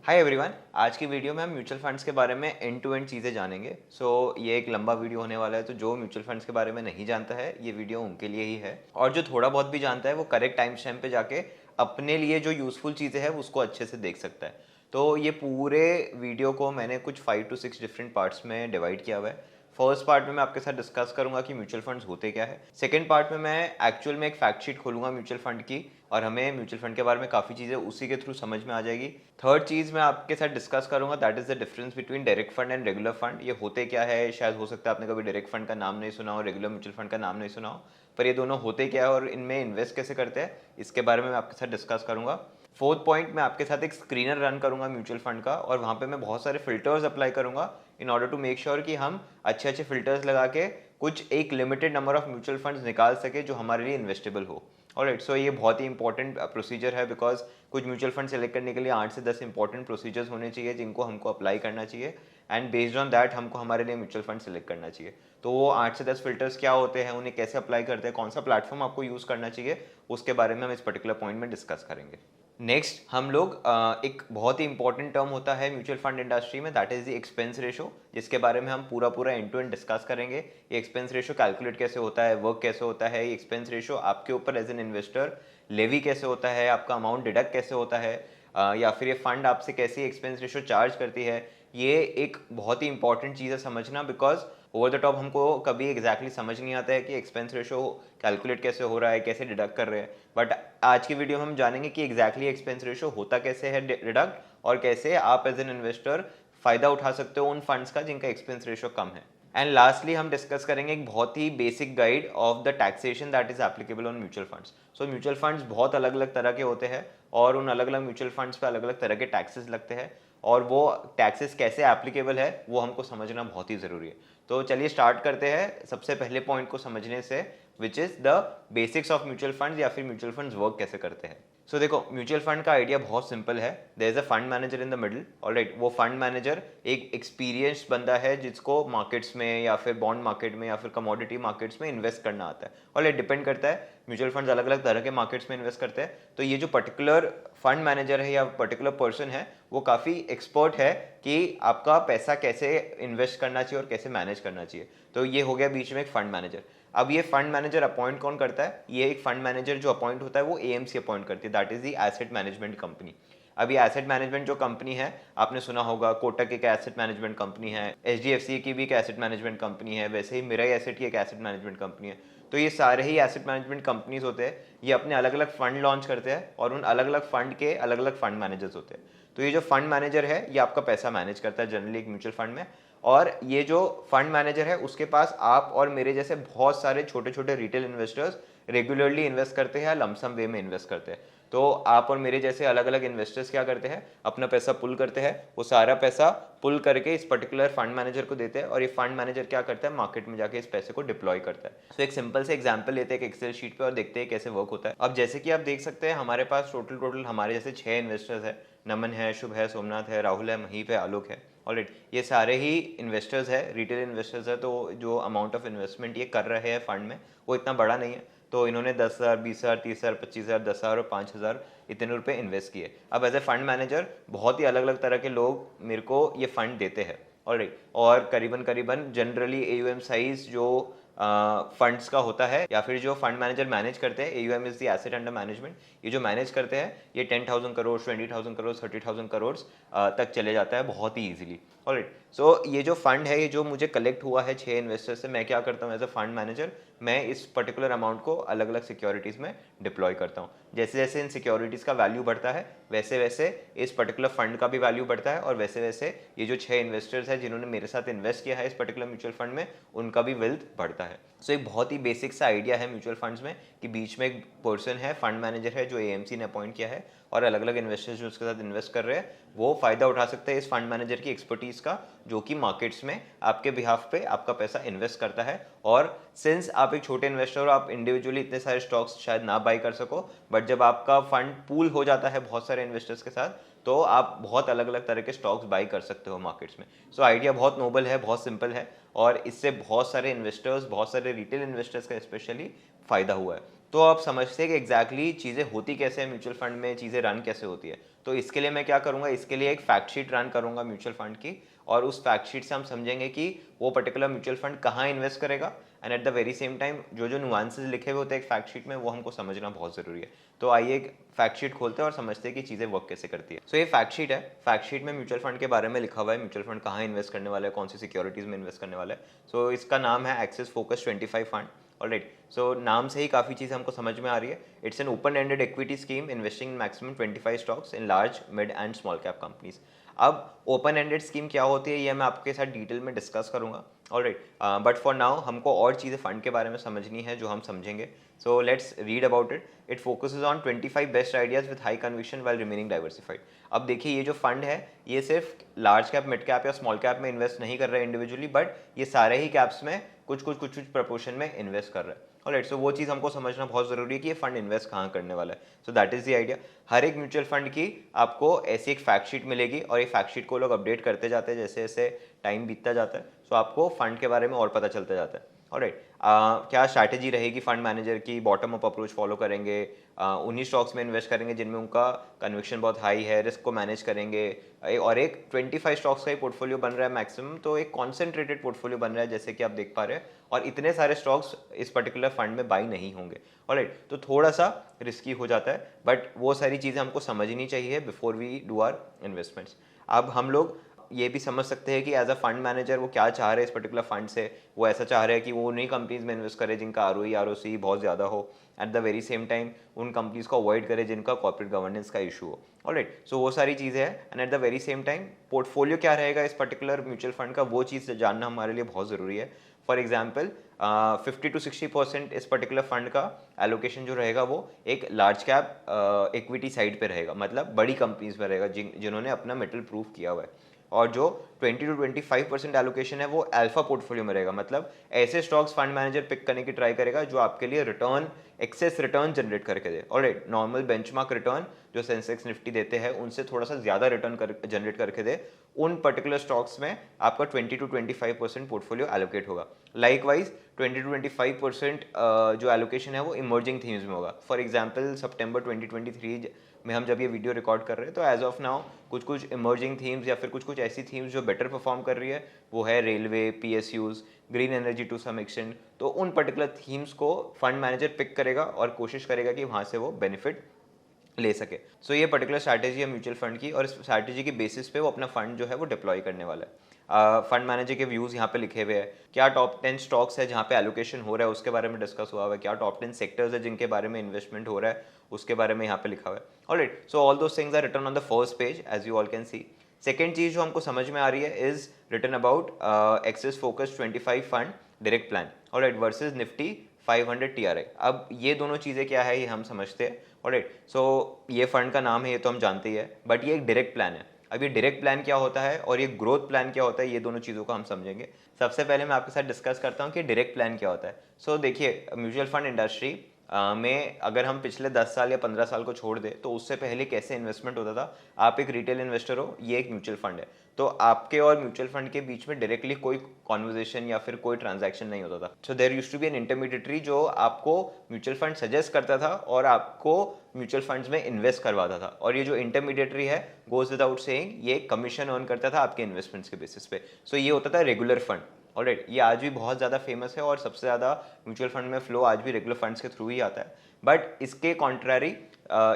Hi everyone, आज की video में हम म्यूचुअल फंड्स के बारे में एंड टू एंड चीज़ें जानेंगे। ये एक लंबा वीडियो होने वाला है, तो जो म्यूचुअल फंड्स के बारे में नहीं जानता है ये वीडियो उनके लिए ही है, और जो थोड़ा बहुत भी जानता है वो करेक्ट टाइम स्टैम्प पे जाके अपने लिए जो यूज़फुल चीज़ें हैं उसको अच्छे से देख सकता है। तो ये पूरे वीडियो को मैंने कुछ 5 to 6 डिफरेंट पार्ट्स में डिवाइड किया हुआ है। फर्स्ट पार्ट में मैं आपके साथ डिस्कस करूंगा कि म्यूचुअल फंड्स होते क्या है। सेकंड पार्ट में मैं एक्चुअल में एक फैक्ट शीट खोलूंगा म्यूचुअल फंड की, और हमें म्यूचुअल फंड के बारे में काफ़ी चीज़ें उसी के थ्रू समझ में आ जाएगी। थर्ड चीज़ मैं आपके साथ डिस्कस करूंगा, that is the difference between direct fund and regular fund. ये होते क्या है, शायद हो सकता है आपने कभी डायरेक्ट फंड का नाम नहीं सुना हो, रेगुलर म्यूचुअल फंड का नाम नहीं सुना हो, पर ये दोनों होते क्या है और इनमें इन्वेस्ट कैसे करते हैं, इसके बारे में मैं आपके साथ डिस्कस करूंगा। फोर्थ पॉइंट, मैं आपके साथ एक स्क्रीनर रन करूंगा म्यूचुअल फंड का, और वहाँ पे मैं बहुत सारे फिल्टर्स अप्लाई करूंगा in order to make sure कि हम अच्छे अच्छे फिल्टर्स लगा के कुछ एक limited number of mutual funds निकाल सके जो हमारे लिए इन्वेस्टेबल हो। ऑलराइट, सो ये बहुत ही इंपॉर्टेंट प्रोसीजर है, बिकॉज कुछ म्यूचुअल फंड सेलेक्ट करने के लिए 8 से 10 इंपॉर्टेंट प्रोसीजर्स होने चाहिए जिनको हमको अप्लाई करना चाहिए, एंड बेस्ड ऑन दैट हमको हमारे लिए म्यूचुअल फंड सेलेक्ट करना चाहिए। तो वो 8 से 10 फिल्टर्स क्या होते हैं, उन्हें कैसे अप्लाई करते हैं, कौन सा प्लेटफॉर्म आपको यूज़ करना चाहिए, उसके बारे में हम इस पर्टिकुलर पॉइंट में डिस्कस करेंगे। नेक्स्ट हम लोग एक बहुत ही इंपॉर्टेंट टर्म होता है म्यूचुअल फंड इंडस्ट्री में, that is the expense ratio, जिसके बारे में हम पूरा पूरा एंड टू एंड डिस्कस करेंगे। ये एक्सपेंस रेशो कैलकुलेट कैसे होता है, वर्क कैसे होता है, ये एक्सपेंस रेशो आपके ऊपर एज एन इन्वेस्टर लेवी कैसे होता है, आपका अमाउंट डिडक्ट कैसे होता है, या फिर ये फंड आपसे कैसी एक्सपेंस रेशो चार्ज करती है। ये एक बहुत ही इंपॉर्टेंट चीज़ है समझना, बिकॉज ओवर द टॉप हमको कभी एग्जैक्टली समझ नहीं आता है कि एक्सपेंस रेशो कैलकुलेट कैसे हो रहा है, कैसे डिडक्ट कर रहे हैं। बट आज की वीडियो में हम जानेंगे कि एग्जैक्टली एक्सपेंस रेशो होता कैसे है डिडक्ट, और कैसे आप एज एन इन्वेस्टर फायदा उठा सकते हो उन फंड्स का जिनका एक्सपेंस रेशो कम है। एंड लास्टली हम डिस्कस करेंगे एक बहुत ही basic guide of the taxation that is applicable on mutual funds. So mutual funds बहुत अलग अलग तरह के होते हैं, और उन अलग अलग म्यूचुअल फंड्स पे अलग अलग तरह के टैक्सेस लगते हैं, और वो टैक्सेस कैसे एप्लीकेबल है वो हमको समझना बहुत ही ज़रूरी है। तो चलिए स्टार्ट करते हैं सबसे पहले पॉइंट को समझने से, which is the basics of mutual funds, या फिर म्यूचुअल फंड्स वर्क कैसे करते हैं। सो देखो, म्यूचुअल फंड का आइडिया बहुत सिंपल है। There is a fund manager in the middle. Alright, वो फंड मैनेजर एक एक्सपीरियंस्ड बंदा है जिसको मार्केट्स में या फिर बॉन्ड मार्केट में या फिर कमोडिटी मार्केट्स में इन्वेस्ट करना आता है। ऑलराइट, डिपेंड करता है, म्यूचुअल फंड्स अलग अलग तरह के मार्केट्स में इन्वेस्ट करते हैं। तो ये जो पर्टिकुलर फंड मैनेजर है या पर्टिकुलर पर्सन है, वो काफ़ी एक्सपर्ट है कि आपका पैसा कैसे इन्वेस्ट करना चाहिए और कैसे मैनेज करना चाहिए। तो ये हो गया बीच में एक फंड मैनेजर। अब ये फंड मैनेजर अपॉइंट कौन करता है, ये एक फंड मैनेजर जो अपॉइंट होता है वो एएमसी अपॉइंट करती है, that is the asset management company. अब ये एसेट मैनेजमेंट जो कंपनी है, आपने सुना होगा कोटक एक एसेट मैनेजमेंट कंपनी है, एचडीएफसी की भी एक एसेट मैनेजमेंट कंपनी है, वैसे ही मिराई एसेट की एक एसेट मैनेजमेंट कंपनी है। तो ये सारे ही एसेट मैनेजमेंट कंपनीज होते हैं, ये अपने अलग अलग फंड लॉन्च करते हैं, और उन अलग अलग फंड के अलग अलग फंड मैनेजर्स होते हैं। तो ये जो फंड मैनेजर है ये आपका पैसा मैनेज करता है जनरली एक म्यूचुअल फंड में, और ये जो फंड मैनेजर है उसके पास आप और मेरे जैसे बहुत सारे छोटे छोटे रिटेल इन्वेस्टर्स रेगुलरली इन्वेस्ट करते हैं या लमसम वे में इन्वेस्ट करते हैं। तो आप और मेरे जैसे अलग अलग इन्वेस्टर्स क्या करते हैं, अपना पैसा पुल करते हैं, वो सारा पैसा पुल करके इस पर्टिकुलर फंड मैनेजर को देते हैं, और ये फंड मैनेजर क्या करता है, मार्केट में जाके इस पैसे को डिप्लॉय करता है। तो एक सिंपल से एग्जांपल लेते हैं एक एक्सेल शीट पे और देखते हैं कैसे वर्क होता है। अब जैसे कि आप देख सकते हैं हमारे पास टोटल हमारे जैसे 6 इन्वेस्टर्स है, नमन है, शुभ है, सोमनाथ है, राहुल है, महीप है, आलोक है। ऑलराइट, ये सारे ही इन्वेस्टर्स है, रिटेल इन्वेस्टर्स है। तो जो अमाउंट ऑफ इन्वेस्टमेंट ये कर रहे हैं फंड में वो इतना बड़ा नहीं है, तो इन्होंने 10,000, 20,000, 30,000, 25,000, 10,000 और 5,000 इतने रुपए इन्वेस्ट किए। अब एज ए फंड मैनेजर बहुत ही अलग अलग तरह के लोग मेरे को ये फंड देते हैं। ऑलराइट, और करीबन करीबन जनरली एयूएम साइज जो फंड्स का होता है, या फिर जो फंड मैनेजर मैनेज करते हैं, AUM is the asset under management, ये जो मैनेज करते हैं ये 10,000 करोड़, 20,000 करोड़, 30,000 करोड़ तक चले जाता है बहुत ही ईजिली। ऑलराइट, सो ये जो फंड है, ये जो मुझे कलेक्ट हुआ है 6 इन्वेस्टर से, मैं क्या करता हूँ एज अ फंड मैनेजर, मैं इस पर्टिकुलर अमाउंट को अलग अलग सिक्योरिटीज़ में डिप्लॉय करता हूँ। जैसे जैसे इन सिक्योरिटीज़ का वैल्यू बढ़ता है वैसे वैसे इस पर्टिकुलर फंड का भी वैल्यू बढ़ता है, और वैसे वैसे ये जो 6 इन्वेस्टर्स हैं जिन्होंने मेरे साथ इन्वेस्ट किया है इस पर्टिकुलर म्यूचुअल फंड में, उनका भी वेल्थ बढ़ता है। सो एक बहुत ही बेसिक सा आइडिया है म्यूचुअल फंड्स में कि बीच में एक पर्सन है, फंड मैनेजर है जो एएमसी ने अपॉइंट किया है, और अलग अलग इन्वेस्टर्स जो उसके साथ इन्वेस्ट कर रहे हैं वो फायदा उठा सकते हैं इस फंड मैनेजर की एक्सपर्टीज का, जो कि मार्केट्स में आपके बिहाफ पे आपका पैसा इन्वेस्ट करता है। और सिंस आप एक छोटे इन्वेस्टर हो, आप इंडिविजुअली इतने सारे स्टॉक्स शायद ना बाई कर सको, बट जब आपका फंड पूल हो जाता है बहुत सारे इन्वेस्टर्स के साथ, तो आप बहुत अलग अलग तरह के स्टॉक्स बाई कर सकते हो मार्केट्स में। सो आइडिया बहुत नोबल है, बहुत सिंपल है, और इससे बहुत सारे इन्वेस्टर्स, बहुत सारे रिटेल इन्वेस्टर्स का स्पेशली फायदा हुआ है। तो आप समझते हैं कि एग्जैक्टली चीज़ें होती कैसे हैं म्यूचुअल फंड में, चीज़ें रन कैसे होती है। तो इसके लिए मैं क्या करूँगा, इसके लिए एक फैक्ट शीट रन करूँगा म्यूचुअल फंड की, और उस फैक्ट शीट से हम समझेंगे कि वो पर्टिकुलर म्यूचुअल फंड कहाँ इन्वेस्ट करेगा, and at the very same time जो जो नुआंसेस लिखे हुए होते हैं एक फैक्ट शीट में, वो हमको समझना बहुत ज़रूरी है। तो आइए एक फैक्ट शीट खोलते हैं और समझते हैं कि चीज़ें वर्क कैसे करती है। सो ये फैक्ट शीट है, फैक्ट शीट में म्यूचुअल फंड के बारे में लिखा हुआ है, म्यूचुअल फंड कहाँ इन्वेस्ट करने वाला है, कौन सी सिक्योरिटीज़ में इन्वेस्ट करने वाला है। सो इसका नाम है एक्सिस फोकस 25 फंड। ऑलराइट, सो नाम से ही काफ़ी चीज़ हमको समझ में आ रही है। It's an open ended equity scheme investing in maximum 25 stocks in large mid and small cap companies. अब ओपन एंडेड स्कीम क्या होती है ये मैं आपके साथ डिटेल में डिस्कस करूंगा। ऑलराइट, बट फॉर नाउ हमको और चीज़ें फंड के बारे में समझनी है जो हम समझेंगे। So let's read about it. It focuses on 25 best ideas with high conviction while remaining diversified. अब देखिए ये जो फंड है ये सिर्फ लार्ज कैप, मिड कैप या स्मॉल कैप में इन्वेस्ट नहीं कर रहा है इंडिविजुअली, बट ये सारे ही कैप्स में कुछ प्रपोर्शन में इन्वेस्ट कर रहा है। ऑलराइट, सो वो चीज़ हमको समझना बहुत ज़रूरी है कि ये फंड इन्वेस्ट कहाँ करने वाला है। So that is the idea. हर एक म्यूचुअल फंड की आपको ऐसी एक फैक्ट शीट मिलेगी और ये फैक्ट शीट को लोग अपडेट करते जाते हैं जैसे जैसे टाइम बीतता जाता है। सो आपको फंड के बारे में और पता चलता जाता है। ऑलराइट, क्या स्ट्रैटेजी रहेगी फंड मैनेजर की, बॉटम अप अप्रोच फॉलो करेंगे, उन्हीं स्टॉक्स में इन्वेस्ट करेंगे जिनमें उनका कन्विक्शन बहुत हाई है, रिस्क को मैनेज करेंगे, और एक 25 स्टॉक्स का ही पोर्टफोलियो बन रहा है मैक्सिमम, तो एक कॉन्सेंट्रेटेड पोर्टफोलियो बन रहा है जैसे कि आप देख पा रहे हैं, और इतने सारे स्टॉक्स इस पर्टिकुलर फंड में बाई नहीं होंगे। ऑलराइट, तो थोड़ा सा रिस्की हो जाता है, बट वो सारी चीज़ें हमको समझनी चाहिए before we do our investments. अब हम लोग ये भी समझ सकते हैं कि एज अ फंड मैनेजर वो क्या चाह रहे हैं इस पर्टिकुलर फंड से। वो ऐसा चाह रहे हैं कि वो उन्हीं कंपनीज में इन्वेस्ट करे जिनका ROE ROC बहुत ज़्यादा हो, at the very same time उन कंपनीज को अवॉइड करे जिनका कॉर्पोरेट गवर्नेंस का इशू हो। ऑलराइट, सो वो सारी चीज़ें हैं, and at the very same time portfolio क्या रहेगा इस पर्टिकुलर म्यूचुअल फंड का, वो चीज़ जानना हमारे लिए बहुत ज़रूरी है। फॉर एग्जाम्पल 50 to 60% इस पर्टिकुलर फंड का एलोकेशन जो रहेगा वो एक लार्ज कैप इक्विटी साइड पे रहेगा, मतलब बड़ी कंपनीज में रहेगा जिन्होंने अपना मेटल प्रूफ किया हुआ है। और जो 20 to 25% एलोकेशन है वो अल्फा पोर्टफोलियो में रहेगा, मतलब ऐसे स्टॉक्स फंड मैनेजर पिक करने की ट्राई करेगा जो आपके लिए रिटर्न, एक्सेस रिटर्न जनरेट करके दे। ऑलराइट, नॉर्मल बेंचमार्क रिटर्न जो सेंसेक्स निफ्टी देते हैं उनसे थोड़ा सा ज़्यादा रिटर्न जनरेट करके दे, उन पर्टिकुलर स्टॉक्स में आपका 20 to 25% पोर्टफोलियो एलोकेट होगा। लाइकवाइज 20 to 25% जो एलोकेशन है वो इमर्जिंग थीम्स में होगा। फॉर एग्जाम्पल सितंबर 2023 में हम जब ये वीडियो रिकॉर्ड कर रहे हैं तो एज ऑफ नाउ कुछ इमर्जिंग थीम्स या फिर कुछ ऐसी थीम्स जो बेटर परफॉर्म कर रही है वो है railway, PSUs, green energy to some extent. तो उन पर्टिकुलर थीम्स को फंड मैनेजर पिक करेगा और कोशिश करेगा कि वहाँ से वो बेनिफिट ले सके। सो ये पर्टिकुलर स्ट्रैटेजी है म्यूचुअल फंड की, और इस स्ट्रैटेजी की बेसिस पे वो अपना फंड जो है वो डिप्लॉय करने वाला है। फंड मैनेजर के व्यूज़ यहाँ पे लिखे हुए हैं, क्या टॉप 10 स्टॉक्स है जहाँ पे एलोकेशन हो रहा है उसके बारे में डिस्कस हुआ हुआ है, क्या टॉप 10 सेक्टर्स है जिनके बारे में इन्वेस्टमेंट हो रहा है उसके बारे में यहाँ पे लिखा हुआ है। Alright, so all those things are written on the first page as you all can see. Second चीज़ जो हमको समझ में आ रही है is written about Axis Focus 25 fund direct plan, alright, versus Nifty 500 TRI। अब ये दोनों चीज़ें क्या है ये हम समझते हैं। ऑलराइट, सो ये फंड का नाम है ये तो हम जानते ही है, बट ये एक डायरेक्ट प्लान है। अब ये डायरेक्ट प्लान क्या होता है और ये ग्रोथ प्लान क्या होता है, ये दोनों चीज़ों को हम समझेंगे। सबसे पहले मैं आपके साथ डिस्कस करता हूँ कि डायरेक्ट प्लान क्या होता है। सो देखिए, म्यूचुअल फंड इंडस्ट्री में अगर हम पिछले 10 साल या 15 साल को छोड़ दें तो उससे पहले कैसे इन्वेस्टमेंट होता था। आप एक रिटेल इन्वेस्टर हो, ये एक म्यूचुअल फंड है, तो आपके और म्यूचुअल फंड के बीच में डायरेक्टली कोई कॉन्वर्जेशन या फिर कोई ट्रांजैक्शन नहीं होता था। So there used to be an intermediary जो आपको म्यूचुअल फंड सजेस्ट करता था और आपको म्यूचुअल फंड्स में इन्वेस्ट करवाता था, और ये जो इंटरमीडिएटरी है गोज विदाउट सेइंग ये कमीशन अर्न करता था आपके इन्वेस्टमेंट्स के बेसिस पे। सो ये होता था रेगुलर फंड। ऑलराइट, ये आज भी बहुत ज़्यादा फेमस है और सबसे ज़्यादा म्यूचुअल फंड में फ्लो आज भी रेगुलर फंड्स के थ्रू ही आता है। बट इसके कॉन्ट्रारी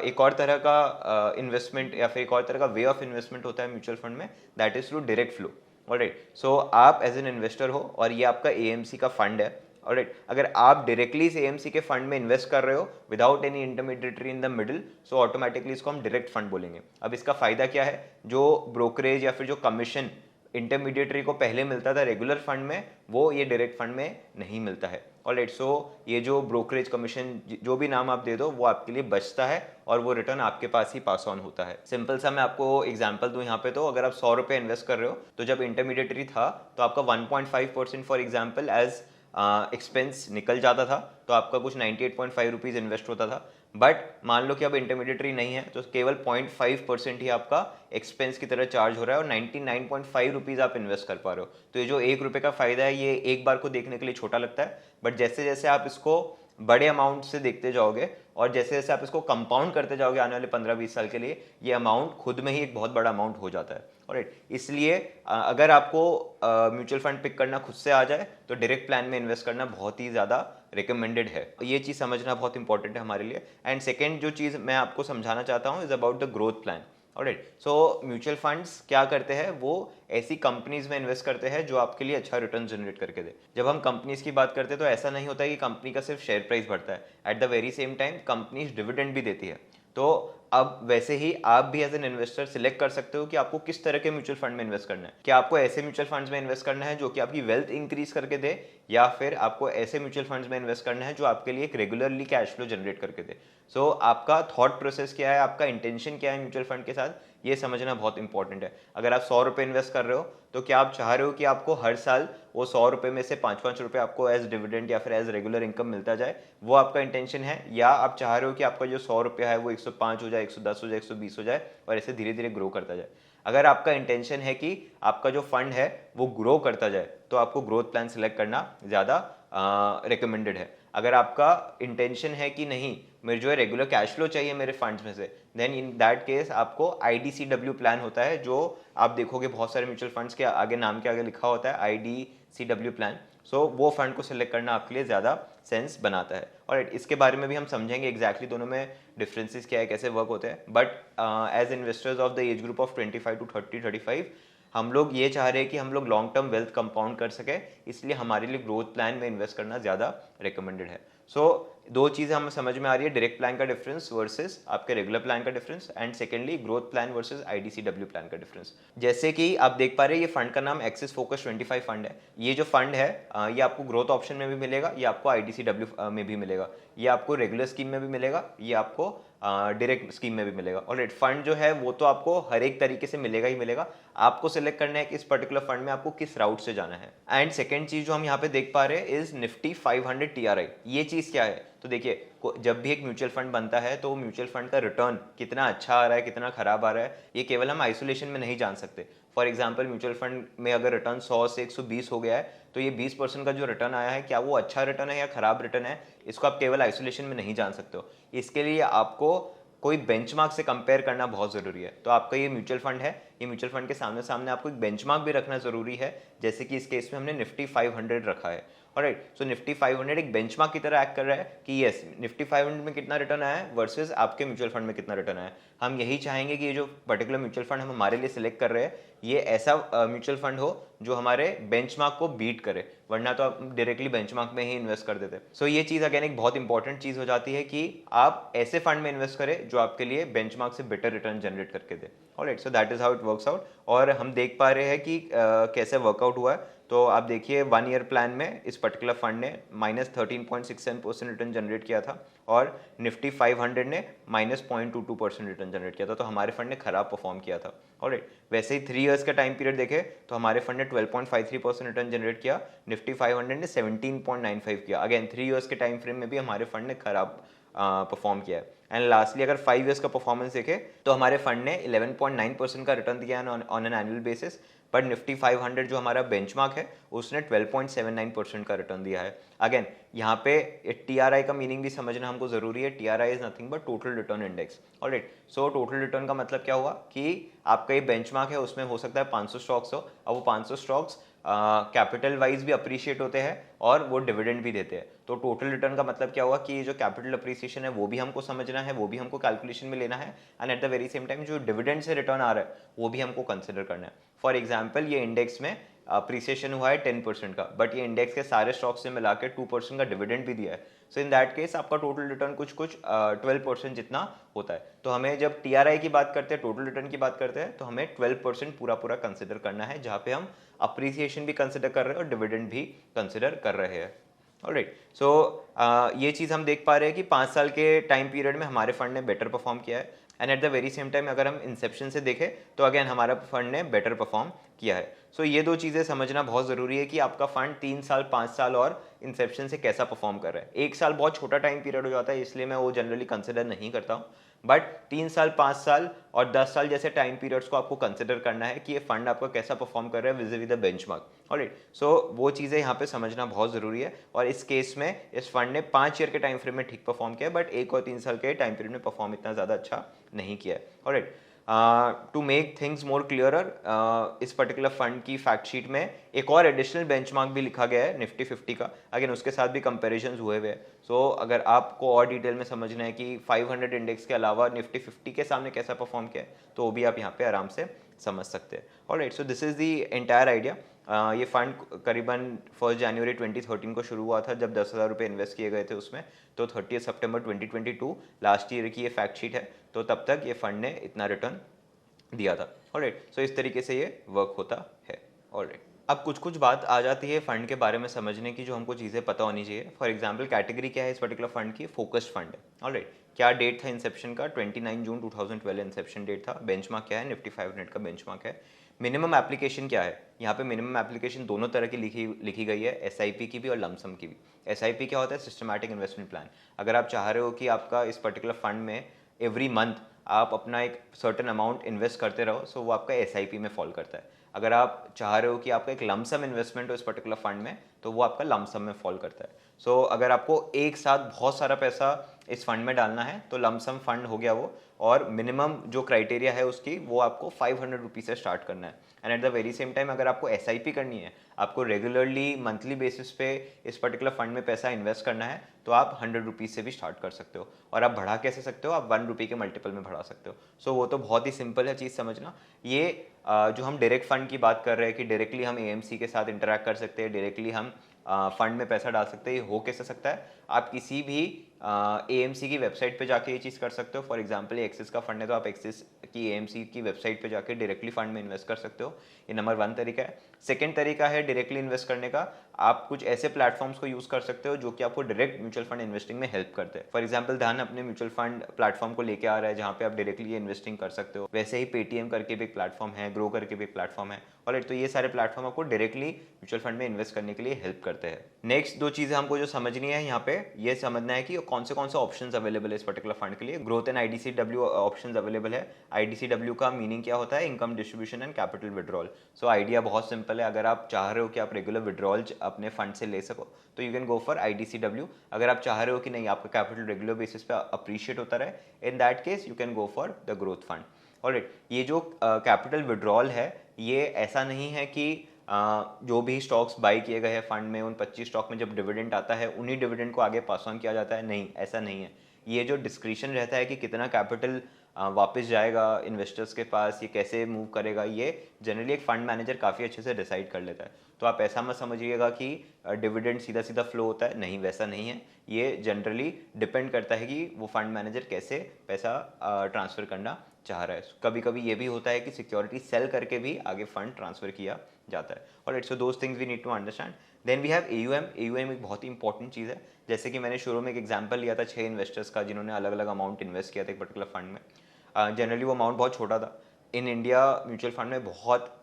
एक और तरह का इन्वेस्टमेंट या फिर एक और तरह का वे ऑफ इन्वेस्टमेंट होता है म्यूचुअल फंड में, that is through direct flow. Alright, so आप एज एन इन्वेस्टर हो और ये आपका AMC का फंड है। ऑलराइट, अगर आप डायरेक्टली इस AMC के फंड में इन्वेस्ट कर रहे हो without any intermediary in the middle, so automatically इसको हम डायरेक्ट फंड बोलेंगे। अब इसका फायदा क्या है, जो ब्रोकरेज या फिर जो कमीशन इंटरमीडिएटरी को पहले मिलता था रेगुलर फंड में, वो ये डायरेक्ट फंड में नहीं मिलता है। ऑलराइट, सो ये जो ब्रोकरेज कमीशन जो भी नाम आप दे दो वो आपके लिए बचता है और वो रिटर्न आपके पास ही पास ऑन होता है। सिंपल सा मैं आपको एग्जांपल दूं यहाँ पे, तो अगर आप 100 रुपये इन्वेस्ट कर रहे हो तो जब इंटरमीडिएटरी था तो आपका 1.5% फॉर एग्जाम्पल एज एक्सपेंस निकल जाता था, तो आपका कुछ 98.5 रुपीज़ इन्वेस्ट होता था। बट मान लो कि अब इंटरमीडिएटरी नहीं है तो केवल 0.5% ही आपका एक्सपेंस की तरह चार्ज हो रहा है और 99.5 रुपीज़ आप इन्वेस्ट कर पा रहे हो। तो ये जो 1 रुपये का फायदा है ये एक बार को देखने के लिए छोटा लगता है, बट जैसे जैसे आप इसको बड़े अमाउंट से देखते जाओगे और जैसे जैसे आप इसको कंपाउंड करते जाओगे आने वाले 15-20 साल के लिए, ये अमाउंट खुद में ही एक बहुत बड़ा अमाउंट हो जाता है। ऑलराइट, इसलिए अगर आपको म्यूचुअल फंड पिक करना खुद से आ जाए तो डायरेक्ट प्लान में इन्वेस्ट करना बहुत ही ज़्यादा रिकमेंडेड है। ये चीज़ समझना बहुत इंपॉर्टेंट है हमारे लिए। एंड सेकेंड जो चीज़ मैं आपको समझाना चाहता हूँ is about the growth plan. Alright, so mutual funds क्या करते हैं, वो ऐसी कंपनीज में इन्वेस्ट करते हैं जो आपके लिए अच्छा रिटर्न जनरेट करके दे। जब हम कंपनीज की बात करते हैं तो ऐसा नहीं होता है कि कंपनी का सिर्फ शेयर प्राइस बढ़ता है, at the very same time companies dividend भी देती है। तो अब वैसे ही आप भी एज एन इन्वेस्टर सिलेक्ट कर सकते हो कि आपको किस तरह के म्यूचुअल फंड में इन्वेस्ट करना है। क्या आपको ऐसे म्यूचुअल फंड्स में इन्वेस्ट करना है जो कि आपकी वेल्थ इंक्रीज करके दे, या फिर आपको ऐसे म्यूचुअल फंड्स में इन्वेस्ट करना है जो आपके लिए एक रेगुलरली कैश फ्लो जनरेट करके दे। सो आपका थॉट प्रोसेस क्या है, आपका इंटेंशन क्या है म्यूचुअल फंड के साथ, ये समझना बहुत इंपॉर्टेंट है। अगर आप 100 रुपये इन्वेस्ट कर रहे हो तो क्या आप चाह रहे हो कि आपको हर साल वो 100 रुपये में से 5-5 रुपये आपको एज डिविडेंड या फिर एज रेगुलर इनकम मिलता जाए, वो आपका इंटेंशन है? या आप चाह रहे हो कि आपका जो 100 रुपया है वो 105 हो जाए, 110 हो जाए, 120 हो जाए और ऐसे धीरे धीरे ग्रो करता जाए? अगर आपका इंटेंशन है कि आपका जो फंड है वो ग्रो करता जाए तो आपको ग्रोथ प्लान सेलेक्ट करना ज़्यादा रिकमेंडेड है। अगर आपका इंटेंशन है कि नहीं, मेरे जो है रेगुलर कैश फ्लो चाहिए मेरे फंड्स में से, देन इन दैट केस आपको IDCW प्लान होता है, जो आप देखोगे बहुत सारे म्यूचुअल फंड्स के आगे नाम के आगे लिखा होता है IDCW प्लान। सो वो फंड को सिलेक्ट करना आपके लिए ज़्यादा सेंस बनाता है। और इसके बारे में भी हम समझेंगे एग्जैक्टली दोनों में डिफरेंसेस क्या है, कैसे वर्क होते हैं। But as investors of the age group of 25 to 30-35 हम लोग ये चाह रहे हैं कि हम लोग लॉन्ग टर्म वेल्थ कंपाउंड कर सके, इसलिए हमारे लिए ग्रोथ प्लान में इन्वेस्ट करना ज़्यादा रिकमेंडेड है। सो दो चीज़ें हमें समझ में आ रही है, डायरेक्ट प्लान का डिफरेंस वर्सेस आपके रेगुलर प्लान का difference, and secondly growth plan versus IDCW plan का डिफरेंस। जैसे कि आप देख पा रहे हैं, ये फंड का नाम एक्सिस फोकस 25 फंड है। ये जो फंड है ये आपको ग्रोथ ऑप्शन में भी मिलेगा, ये आपको IDCW में भी मिलेगा, ये आपको रेगुलर स्कीम में भी मिलेगा, ये आपको डायरेक्ट स्कीम में भी मिलेगा। ऑलराइट, फंड जो है वो तो आपको हर एक तरीके से मिलेगा ही मिलेगा, आपको सिलेक्ट करना है कि इस पर्टिकुलर फंड में आपको किस राउट से जाना है। एंड सेकंड चीज जो हम यहाँ पे देख पा रहे हैं इज निफ्टी 500 TRI। ये चीज क्या है, तो देखिए जब भी एक म्यूचुअल फंड बनता है तो म्यूचुअल फंड का रिटर्न कितना अच्छा आ रहा है कितना खराब आ रहा है, ये केवल हम आइसोलेशन में नहीं जान सकते। फॉर एग्जाम्पल, म्यूचुअल फंड में अगर रिटर्न 100 से 120 हो गया है तो ये 20% का जो रिटर्न आया है, क्या वो अच्छा रिटर्न है या खराब रिटर्न है, इसको आप केवल आइसोलेशन में नहीं जान सकते हो। इसके लिए आपको कोई बेंचमार्क से कंपेयर करना बहुत ज़रूरी है। तो आपका ये म्यूचुअल फंड है, ये म्यूचुअल फंड के सामने सामने आपको एक बेंचमार्क भी रखना ज़रूरी है, जैसे कि इस केस में हमने निफ्टी 500 रखा है। ऑलराइट, सो निफ्टी 500 एक बेंचमार्क की तरह एक्ट कर रहा है कि यस, निफ्टी 500 में कितना रिटर्न आया है वर्सेस आपके म्यूचुअल फंड में कितना रिटर्न आया है। हम यही चाहेंगे कि ये जो पर्टिकुलर म्यूचुअल फंड हम हमारे लिए सिलेक्ट कर रहे हैं, ये ऐसा म्यूचुअल फंड हो जो हमारे बेंचमार्क को बीट करे, वरना तो आप डायरेक्टली बेंचमार्क में ही इन्वेस्ट कर देते। सो ये चीज़ अगेन एक बहुत इंपॉर्टेंट चीज़ हो जाती है कि आप ऐसे फंड में इन्वेस्ट करें जो आपके लिए बेंचमार्क से बेटर रिटर्न जनरेट करके दे। Alright, so that is how it works out. और हम देख पा रहे हैं कि कैसे वर्कआउट हुआ है। तो आप देखिए 1 ईयर प्लान में इस पर्टिकुलर फंड ने -13.67% रिटर्न जनरेट किया था और निफ्टी 500 ने -0.22% रिटर्न जनरेट किया था। तो हमारे फंड ने खराब परफॉर्म किया था। ऑलराइट, वैसे ही 3 इयर्स का टाइम पीरियड देखें तो हमारे फंड ने 12.53% रिटर्न जनरेट किया, निफ्टी 500 ने 17.95 किया। अगेन 3 इयर्स के टाइम फ्रेम में भी हमारे फंड ने खराब परफॉर्म किया है। एंड लास्टली अगर 5 इयर्स का परफॉर्मेंस देखें तो हमारे फंड ने 11.9% का रिटर्न दिया है ऑन एन एनुअल बेसिस, पर निफ्टी 500 जो हमारा बेंचमार्क है उसने 12.79% का रिटर्न दिया है। अगेन यहाँ पे TRI का मीनिंग भी समझना हमको जरूरी है। TRI is nothing but total return index. Alright, so total return का मतलब क्या हुआ कि आपका ये बेंचमार्क है, उसमें हो सकता है 500 स्टॉक्स हो, अब वो 500 स्टॉक्स कैपिटल वाइज भी अप्रिशिएट होते हैं और वो डिविडेंड भी देते हैं। तो टोटल रिटर्न का मतलब क्या हुआ कि जो कैपिटल अप्रिसिएशन है वो भी हमको समझना है, वो भी हमको कैलकुलेशन में लेना है, and at the very same time जो डिविडेंड से रिटर्न आ रहा है वो भी हमको कंसिडर करना है। फॉर एग्जाम्पल, ये इंडेक्स में अप्रिसिएशन हुआ है 10% का, बट ये इंडेक्स के सारे स्टॉक्स से मिला के 2% का डिविडेंड भी दिया है। सो इन दैट केस आपका टोटल रिटर्न कुछ 12% जितना होता है। तो हमें जब TRI की बात करते हैं, टोटल रिटर्न की बात करते हैं, तो हमें 12% पूरा पूरा कंसिडर करना है, जहाँ पे हम अप्रिसिएशन भी कंसिडर कर रहे हैं और डिविडेंड भी कंसिडर कर रहे हैं। ऑलराइट, सो ये चीज़ हम देख पा रहे हैं कि 5 साल के टाइम पीरियड में हमारे फंड ने बेटर परफॉर्म किया है, and at the very same time अगर हम इंसेप्शन से देखें तो अगेन हमारा फंड ने बेटर परफॉर्म किया है। सो ये दो चीज़ें समझना बहुत ज़रूरी है कि आपका फंड 3 साल 5 साल और इंसेप्शन से कैसा परफॉर्म कर रहा है। 1 साल बहुत छोटा टाइम पीरियड हो जाता है, इसलिए मैं वो जनरली कंसिडर नहीं करता हूँ। बट 3 साल, 5 साल और 10 साल जैसे टाइम पीरियड्स को आपको कंसिडर करना है कि ये फंड आपका कैसा परफॉर्म कर रहा है विज़ द बेंचमार्क। ऑलराइट, सो वो चीज़ें यहाँ पे समझना बहुत ज़रूरी है। और इस केस में इस फंड ने 5 ईयर के टाइम फ्रेम में ठीक परफॉर्म किया है, बट 1 और 3 साल के टाइम पीरियड में परफॉर्म इतना ज़्यादा अच्छा नहीं किया है। Alright, to make things more clearer, इस पर्टिकुलर फंड की फैक्ट शीट में एक और एडिशनल बेंचमार्क भी लिखा गया है निफ्टी 50 का। अगेन उसके साथ भी कंपेरिजन हुए हुए हैं। सो अगर आपको और डिटेल में समझना है कि 500 इंडेक्स के अलावा निफ्टी 50 के सामने कैसा परफॉर्म किया है, तो वो भी आप यहाँ पे आराम से समझ सकते हैं। Alright, so this is the entire idea. ये फंड करीबन 1 जनवरी 2013 को शुरू हुआ था जब 10,000 रुपये इन्वेस्ट किए गए थे उसमें। तो 30 सितंबर 2022 लास्ट ईयर की ये फैक्ट शीट है। तो तब तक ये फंड ने इतना रिटर्न दिया था। ऑलराइट, सो इस तरीके से ये वर्क होता है। ऑलराइट, अब कुछ कुछ बात आ जाती है फंड के बारे में समझने की जो हमको चीज़ें पता होनी चाहिए। फॉर एग्जांपल कैटेगरी क्या है इस पर्टिकुलर फंड की, फोकस्ड फंड है। ऑलराइट, क्या डेट था इंसेप्शन का, 29 जून 2012 इंसेप्शन डेट था। बेंचमार्क क्या है, निफ्टी 500 का बेंचमार्क है। मिनिमम एप्लीकेशन क्या है, यहाँ पे मिनिमम एप्लीकेशन दोनों तरह की लिखी गई है, एसआईपी की भी और लमसम की भी। एसआईपी क्या होता है, सिस्टमैटिक इन्वेस्टमेंट प्लान। अगर आप चाह रहे हो कि आपका इस पर्टिकुलर फंड में एवरी मंथ आप अपना एक सर्टेन अमाउंट इन्वेस्ट करते रहो, सो वो आपका एसआईपी में फॉल करता है। अगर आप चाह रहे हो कि आपका एक लमसम इन्वेस्टमेंट हो इस पर्टिकुलर फंड में, तो वो आपका लमसम में फॉल करता है। सो अगर आपको एक साथ बहुत सारा पैसा इस फंड में डालना है तो लमसम फंड हो गया वो, और मिनिमम जो क्राइटेरिया है उसकी वो आपको 500 रुपीज़ से स्टार्ट करना है। And at the very same time अगर आपको एसआईपी करनी है, आपको रेगुलरली मंथली बेसिस पे इस पर्टिकुलर फंड में पैसा इन्वेस्ट करना है, तो आप 100 रुपीज़ से भी स्टार्ट कर सकते हो। और आप बढ़ा कैसे सकते हो, आप 1 रुपये के मल्टीपल में बढ़ा सकते हो। सो वो तो बहुत ही सिंपल है चीज़ समझना। ये जो हम डायरेक्ट फंड की बात कर रहे हैं कि डायरेक्टली हम एएमसी के साथ इंटरैक्ट कर सकते हैं, डायरेक्टली हम फंड में पैसा डाल सकते हैं, ये हो कैसे सकता है, आप किसी भी एएमसी की वेबसाइट पे जाके ये चीज़ कर सकते हो। फॉर एग्जांपल एक्सिस का फंड है तो आप एक्सिस की एएमसी की वेबसाइट पे जाके डायरेक्टली फंड में इन्वेस्ट कर सकते हो। ये नंबर 1 तरीका है। सेकंड तरीका है डायरेक्टली इन्वेस्ट करने का, आप कुछ ऐसे प्लेटफॉर्म्स को यूज़ कर सकते हो जो कि आपको डायरेक्ट म्यूचुअल फंड इन्वेस्टिंग में हेल्प करते हैं। फॉर एग्जाम्पल ध्यान अपने म्यूचुअल फंड प्लेटफॉर्म को लेके आ रहा है जहाँ पे आप डायरेक्टली इन्वेस्टिंग कर सकते हो। वैसे ही पेटीएम करके भी एक प्लेटफॉर्म है, ग्रो करके भी एक प्लेटफॉर्म है। और तो ये सारे प्लेटफॉर्म आपको डायरेक्टली म्यूचुअल फंड में इन्वेस्ट करने के लिए हेल्प करते हैं। नेक्स्ट 2 चीज़ें हमको जो समझनी है यहाँ पे, ये समझना है कि कौन से ऑप्शंस अवेलेबल है इस पर्टिकुलर फंड के लिए। ग्रोथ एंड आईडीसीडब्ल्यू ऑप्शंस अवेलेबल है। आईडीसीडब्ल्यू का मीनिंग क्या होता है, income distribution and capital withdrawal. So idea बहुत सिंपल है, अगर आप चाह रहे हो कि आप रेगुलर विड्रॉल अपने फंड से ले सको तो यू कैन गो फॉर आईडीसीडब्ल्यू। अगर आप चाह रहे हो कि नहीं आपका कैपिटल रेगुलर बेसिस पे अप्रिशिएट होता रहे, इन that case you can go for the growth fund. Alright, ये जो कैपिटल विड्रॉल है ये ऐसा नहीं है कि जो भी स्टॉक्स बाई किए गए हैं फंड में, उन 25 स्टॉक में जब डिविडेंड आता है उन्हीं डिविडेंड को आगे पास ऑन किया जाता है, नहीं ऐसा नहीं है। ये जो डिस्क्रिशन रहता है कि कितना कैपिटल वापस जाएगा इन्वेस्टर्स के पास, ये कैसे मूव करेगा, ये जनरली एक फंड मैनेजर काफ़ी अच्छे से डिसाइड कर लेता है। तो आप ऐसा मत समझिएगा कि डिविडेंड सीधा सीधा फ्लो होता है, नहीं वैसा नहीं है। ये जनरली डिपेंड करता है कि वो फंड मैनेजर कैसे पैसा ट्रांसफ़र करना चाह रहा है। कभी कभी ये भी होता है कि सिक्योरिटी सेल करके भी आगे फंड ट्रांसफ़र किया जाता है। और it's those things we need to understand. Then we have AUM. AUM एक बहुत ही इंपॉर्टेंट चीज़ है। जैसे कि मैंने शुरू में एक एग्जांपल लिया था 6 इन्वेस्टर्स का जिन्होंने अलग अलग अमाउंट इन्वेस्ट किया था एक पर्टिकुलर फंड में। जनरली वो अमाउंट बहुत छोटा था। इन इंडिया म्यूचुअल फंड में बहुत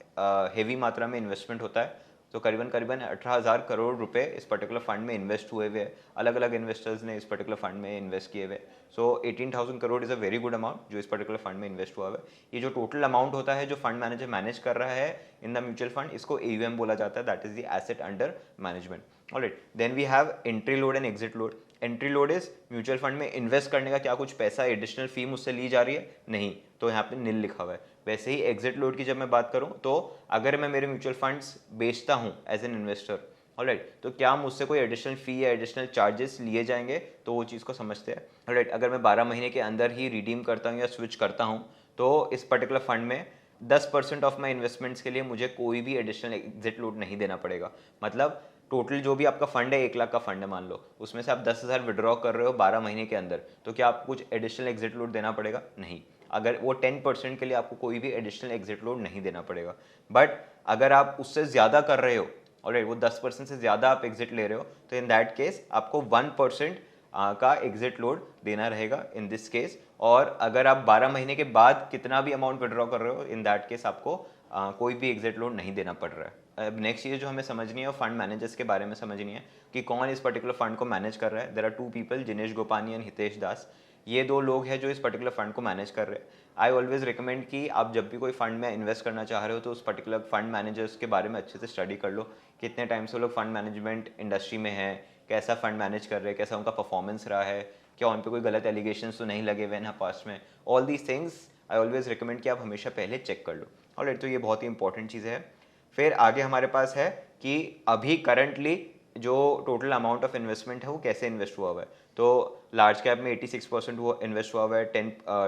हेवी मात्रा में इन्वेस्टमेंट होता है। तो करीबन करीबन 18,000 करोड़ रुपए इस पर्टिकुलर फंड में इन्वेस्ट हुए हुए, अलग अलग इन्वेस्टर्स ने इस पर्टिकुलर फंड में इन्वेस्ट किए हुए। सो 18,000 crore is a very good amount जो इस पर्टिकुलर फंड में इन्वेस्ट हुआ है। ये जो टोटल अमाउंट होता है जो फंड मैनेजर मैनेज कर रहा है इन द म्यूचुअल फंड, इसको एयूएम बोला जाता है, that is the asset under management. Alright, then we have entry load and exit load. Entry load is mutual fund में इन्वेस्ट करने का क्या कुछ पैसा एडिशनल फी मुझसे ली जा रही है, नहीं, तो यहाँ पे नील लिखा हुआ है। वैसे ही एग्जिट लोड की जब मैं बात करूँ तो अगर मैं मेरे म्यूचुअल फंड्स बेचता हूँ एज एन इन्वेस्टर, ऑलराइट, तो क्या मुझसे कोई एडिशनल फी या एडिशनल चार्जेस लिए जाएंगे, तो वो चीज़ को समझते हैं। ऑलराइट, अगर मैं 12 महीने के अंदर ही रिडीम करता हूँ या स्विच करता हूँ तो इस पर्टिकुलर फंड में 10% ऑफ माई इन्वेस्टमेंट्स के लिए मुझे कोई भी एडिशनल एग्जिट लोड नहीं देना पड़ेगा। मतलब टोटल जो भी आपका फंड है 1 लाख का फंड है मान लो, उसमें से आप 10,000 विड्रॉ कर रहे हो 12 महीने के अंदर, तो क्या आपको कुछ एडिशनल एग्जिट लोड देना पड़ेगा, नहीं। अगर वो 10% के लिए आपको कोई भी एडिशनल एग्जिट लोड नहीं देना पड़ेगा। बट अगर आप उससे ज़्यादा कर रहे हो, ऑलराइट, वो 10% से ज़्यादा आप एग्जिट ले रहे हो, तो इन दैट केस आपको 1% का एग्जिट लोड देना रहेगा इन दिस केस। और अगर आप 12 महीने के बाद कितना भी अमाउंट विड्रॉ कर रहे हो, इन दैट केस आपको कोई भी एग्जिट लोड नहीं देना पड़ रहा है। अब नेक्स्ट चीज़ जो हमें समझनी है वो फंड मैनेजर्स के बारे में समझनी है कि कौन इस पर्टिकुलर फंड को मैनेज कर रहा है। There are 2 people, Jinesh Gopani and Hitesh Das. ये दो लोग हैं जो इस पर्टिकुलर फंड को मैनेज कर रहे हैं। आई ऑलवेज रिकमेंड कि आप जब भी कोई फंड में इन्वेस्ट करना चाह रहे हो तो उस पर्टिकुलर फंड मैनेजर्स के बारे में अच्छे से स्टडी कर लो, कितने टाइम से वो लोग फंड मैनेजमेंट इंडस्ट्री में हैं, कैसा फंड मैनेज कर रहे हैं, कैसा उनका परफॉर्मेंस रहा है, क्या उन पर कोई गलत एलिगेशंस तो नहीं लगे हुए हैं पास्ट में। All these things I always recommend कि आप हमेशा पहले चेक कर लो। ऑलराइट, तो ये बहुत ही इंपॉर्टेंट चीज़ है। फिर आगे हमारे पास है कि अभी करंटली जो टोटल अमाउंट ऑफ इन्वेस्टमेंट है वो कैसे इन्वेस्ट हुआ हुआ है। तो लार्ज कैप में 86% वो इन्वेस्ट हुआ हुआ है,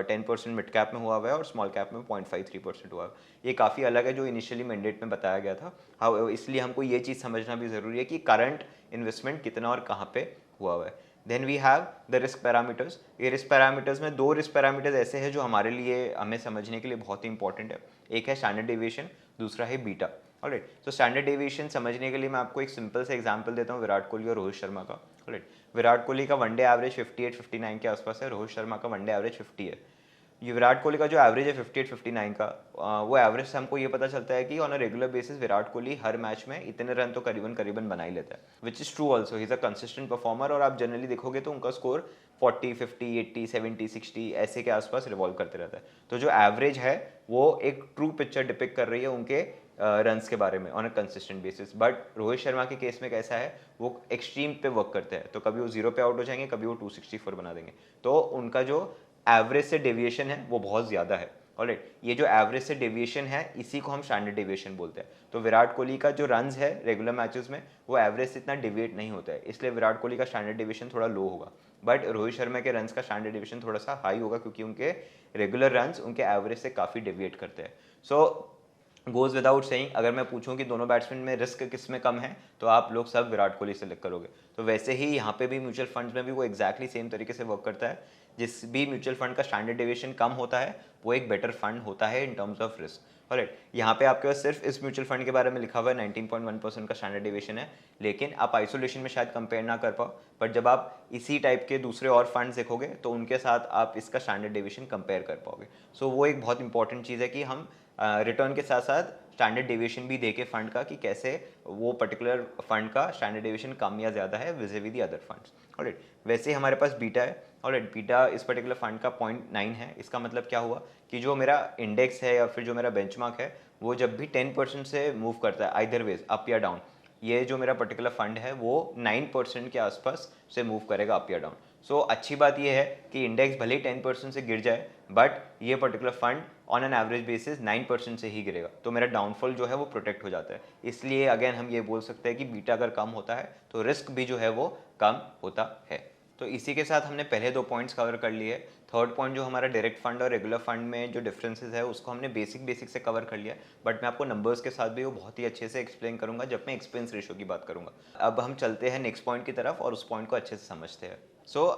10% मिड कैप में हुआ हुआ है और स्मॉल कैप में 0.53% हुआ है। ये काफ़ी अलग है जो इनिशियली मैंडेट में बताया गया था। हाँ, इसलिए हमको ये चीज़ समझना भी ज़रूरी है कि करंट इन्वेस्टमेंट कितना और कहाँ पे हुआ हुआ है। Then we have the risk parameters. ये रिस्क पैरामीटर्स में दो रिस्क पैरामीटर्स ऐसे हैं जो हमारे लिए हमें समझने के लिए बहुत ही इंपॉर्टेंट है। एक है स्टैंडर्ड डेविएशन, दूसरा है बीटा। ऑलराइट, तो स्टैंडर्ड डेविएशन समझने के लिए मैं आपको एक सिंपल से एग्जांपल देता हूँ विराट कोहली और रोहित शर्मा का। ऑलराइट, विराट कोहली का वनडे एवरेज 58-59 के आसपास है, रोहित शर्मा का वनडे एवरेज 50 है। ये विराट कोहली का जो एवरेज है 58-59 का, वो एवरेज से हमको ये पता चलता है कि on a regular basis Virat Kohli her match में इतने रन तो करीबन करीबन बना ही लेता है, which is true also. He is a consistent performer और आप जनरली देखोगे तो उनका स्कोर 40, 50, 80, 70, 60 ऐसे के आसपास रिवॉल्व करते रहता है। तो जो एवरेज है वो एक ट्रू पिक्चर डिपिक्ट कर रही है उनके रन्स के बारे में on a consistent basis. But Rohit Sharma के केस में कैसा है, वो एक्सट्रीम पे वर्क करते हैं, तो कभी वो 0 पे आउट हो जाएंगे, कभी वो 264 बना देंगे। तो उनका जो एवरेज से डेविएशन है वो बहुत ज़्यादा है। ऑलराइट, ये जो एवरेज से डेविएशन है इसी को हम स्टैंडर्ड डेविएशन बोलते हैं। तो विराट कोहली का जो रन्स है रेगुलर मैचेस में वो एवरेज से इतना डेविएट नहीं होता है, इसलिए विराट कोहली का स्टैंडर्ड डेविएशन थोड़ा लो होगा। बट रोहित शर्मा के रन्स का स्टैंडर्ड डेविएशन थोड़ा सा हाई होगा क्योंकि उनके रेगुलर रन्स उनके एवरेज से काफ़ी डेविएट करते हैं। सो गोज विदाउट सेइंग, अगर मैं पूछूं कि दोनों बैट्समैन में रिस्क किस में कम है तो आप लोग सब विराट कोहली सेलेक्ट करोगे। तो वैसे ही यहाँ पे भी म्यूचुअल फंड्स में भी वो एक्जैक्टली सेम तरीके से वर्क करता है। जिस भी म्यूचुअल फंड का स्टैंडर्ड डेविएशन कम होता है वो एक बेटर फंड होता है in terms of risk. Alright, यहाँ पे आपके पास सिर्फ इस म्यूचुअल फंड के बारे में लिखा हुआ है 19.1% का स्टैंडर्ड डेविएशन है, लेकिन आप आइसोलेशन में शायद कंपेयर ना कर पाओ। बट जब आप इसी टाइप के दूसरे और फंड्स देखोगे तो उनके साथ आप इसका स्टैंडर्ड डेविएशन कंपेयर कर पाओगे। सो वो एक बहुत इंपॉर्टेंट चीज़ है कि हम रिटर्न के साथ साथ स्टैंडर्ड डेविएशन भी देके फंड का कि कैसे वो पर्टिकुलर फंड का स्टैंडर्ड डेविएशन कम या ज़्यादा है विज़ दी अदर फंड्स। ऑलराइट, वैसे ही हमारे पास बीटा है। ऑलराइट, बीटा इस पर्टिकुलर फंड का 0.9 है। इसका मतलब क्या हुआ कि जो मेरा इंडेक्स है या फिर जो मेरा बेंचमार्क है वो जब भी 10% से मूव करता है आइदर वेज अप या डाउन, ये जो मेरा पर्टिकुलर फंड है वो 9% के आसपास से मूव करेगा अप या डाउन। सो अच्छी बात ये है कि इंडेक्स भले ही 10% से गिर जाए बट ये particular fund on an average basis 9% से ही गिरेगा, तो मेरा डाउनफॉल जो है वो प्रोटेक्ट हो जाता है। इसलिए अगेन हम ये बोल सकते हैं कि बीटा अगर कम होता है तो रिस्क भी जो है वो कम होता है। तो इसी के साथ हमने पहले दो पॉइंट्स कवर कर लिए। थर्ड पॉइंट जो हमारा डायरेक्ट फंड और रेगुलर फंड में जो डिफरेंसेस है उसको हमने बेसिक से कवर कर लिया, बट मैं आपको नंबर्स के साथ भी वो बहुत ही अच्छे से एक्सप्लेन करूंगा जब मैं एक्सपेंस रेशियो की बात करूंगा। अब हम चलते हैं नेक्स्ट पॉइंट की तरफ और उस पॉइंट को अच्छे से समझते हैं।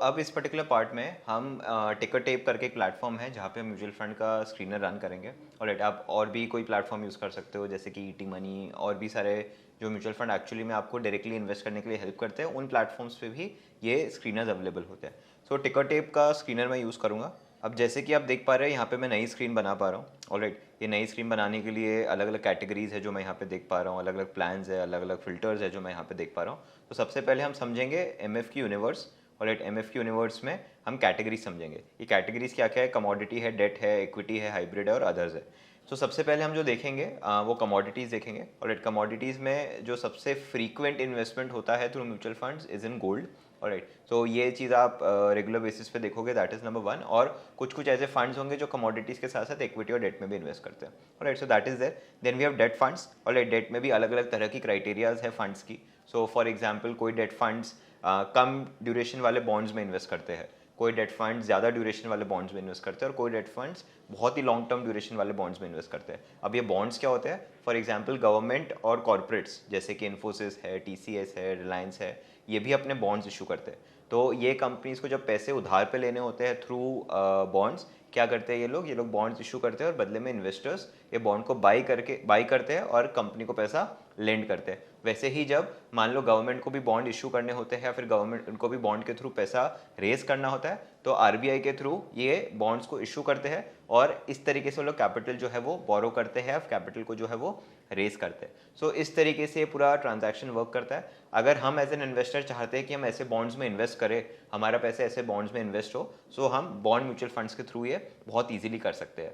अब इस पर्टिकुलर पार्ट में हम टिकर टेप करके एक प्लेटफॉर्म है जहाँ पे म्यूचुअल फंड का स्क्रीनर रन करेंगे। ऑलराइट, आप और भी कोई प्लेटफॉर्म यूज़ कर सकते हो जैसे कि ईटी मनी और भी सारे जो म्यूचुअल फंड एक्चुअली में आपको डायरेक्टली इन्वेस्ट करने के लिए हेल्प करते हैं, उन प्लेटफॉर्म्स पे भी ये स्क्रीनर्स अवेलेबल होते हैं। टिकर टेप का स्क्रीनर मैं यूज़ करूँगा। अब जैसे कि आप देख पा रहे हैं यहाँ पे मैं नई स्क्रीन बना पा रहा हूँ। ऑलराइट, ये नई स्क्रीन बनाने के लिए अलग अलग कैटेगरीज है जो मैं यहाँ पे देख पा रहा हूँ, अलग अलग प्लान्स है, अलग अलग फिल्टर्स है जो मैं यहाँ पे देख पा रहा हूँ। तो सबसे पहले हम समझेंगे एमएफ की यूनिवर्स। ऑलराइट, एमएफ की यूनिवर्स में हम कैटेगरीज समझेंगे। ये कैटेगरीज क्या क्या है, कमोडिटी है, डेट है, इक्विटी है, हाइब्रिड है और अदर्स है। सबसे पहले हम जो देखेंगे वो कमोडिटीज़ देखेंगे। ऑलराइट, कमोडिटीज़ में जो सबसे फ्रीक्वेंट इन्वेस्टमेंट होता है through mutual funds is in gold. Alright, तो ये चीज़ आप रेगुलर बेसिस पे देखोगे, दैट इज नंबर वन। और कुछ ऐसे फंड्स होंगे जो कमोडिटीज़ के साथ साथ इक्विटी और डेट में भी इन्वेस्ट करते हैं। Alright, so that is there. Then we have debt funds. Alright, debt में भी अलग अलग तरह की क्राइटेरियाज है फंड्स की। फॉर एग्जाम्पल कोई डेट फंड्स कम ड्यूरेशन वाले बॉन्ड्स में इन्वेस्ट करते हैं, कोई डेट फंड ज़्यादा ड्यूरेशन वाले बॉन्ड्स में इन्वेस्ट करते हैं और कोई डेट फंड्स बहुत ही लॉन्ग टर्म ड्यूरेशन वाले बॉन्ड्स में इन्वेस्ट करते हैं। अब ये बॉन्ड्स क्या होते हैं, फॉर एग्जांपल गवर्नमेंट और कॉर्पोरेट्स जैसे कि इन्फोसिस है, टीसीएस है, रिलायंस है, ये भी अपने बॉन्ड्स इशू करते हैं। तो ये कंपनीज को जब पैसे उधार पे लेने होते हैं थ्रू बॉन्ड्स, क्या करते हैं ये लोग बॉन्ड्स इशू करते हैं और बदले में इन्वेस्टर्स ये बॉन्ड को बाई करते हैं और कंपनी को पैसा लेंड करते हैं। वैसे ही जब मान लो गवर्नमेंट को भी बॉन्ड इशू करने होते हैं या फिर गवर्नमेंट उनको भी बॉन्ड के थ्रू पैसा रेज करना होता है, तो आरबीआई के थ्रू ये बॉन्ड्स को इशू करते हैं और इस तरीके से वो लोग कैपिटल जो है वो बोरो करते हैं, कैपिटल को जो है वो रेज करते हैं। सो इस तरीके से पूरा ट्रांजैक्शन वर्क करता है। अगर हम एज एन इन्वेस्टर चाहते हैं कि हम ऐसे बॉन्ड्स में इन्वेस्ट करें, हमारा पैसे ऐसे बॉन्ड्स में इन्वेस्ट हो, सो हम बॉन्ड म्यूचुअल फंड्स के थ्रू ये बहुत ईजिली कर सकते हैं।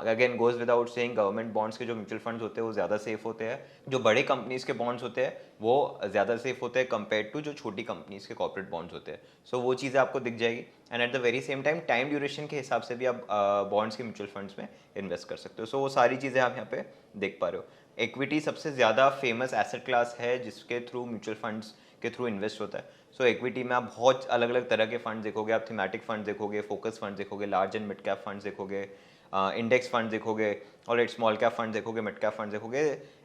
Again goes without saying, government bonds के जो म्यूचुअल फंड्स होते हैं वो ज़्यादा सेफ होते हैं, जो बड़े कंपनीज के बॉन्ड्स होते हैं वो ज़्यादा सेफ होते हैं कंपेयर टू जो छोटी कंपनीज के कॉर्पोरेट बॉन्ड्स होते हैं। सो वो चीज़ें आपको दिख जाएगी। And at the very same time time duration के हिसाब से भी आप बॉन्ड्स के म्यूचुअल फंड्स में इन्वेस्ट कर सकते हो। सो वो सारी चीज़ें आप यहाँ पे देख पा रहे हो। इक्विटी सबसे ज़्यादा फेमस एसेट क्लास है जिसके थ्रू म्यूचुअल फंड्स के थ्रू इन्वेस्ट होता है। सो इक्विटी में आप बहुत अलग अलग तरह के फंड देखोगे, आप थीमेटिक फंड देखोगे, फोकस फंड देखोगे, large and mid cap fund देखोगे, इंडेक्स फंड देखोगे, और एक स्मॉल कैप फंड देखोगे, मिड कैप फंड देखोगे,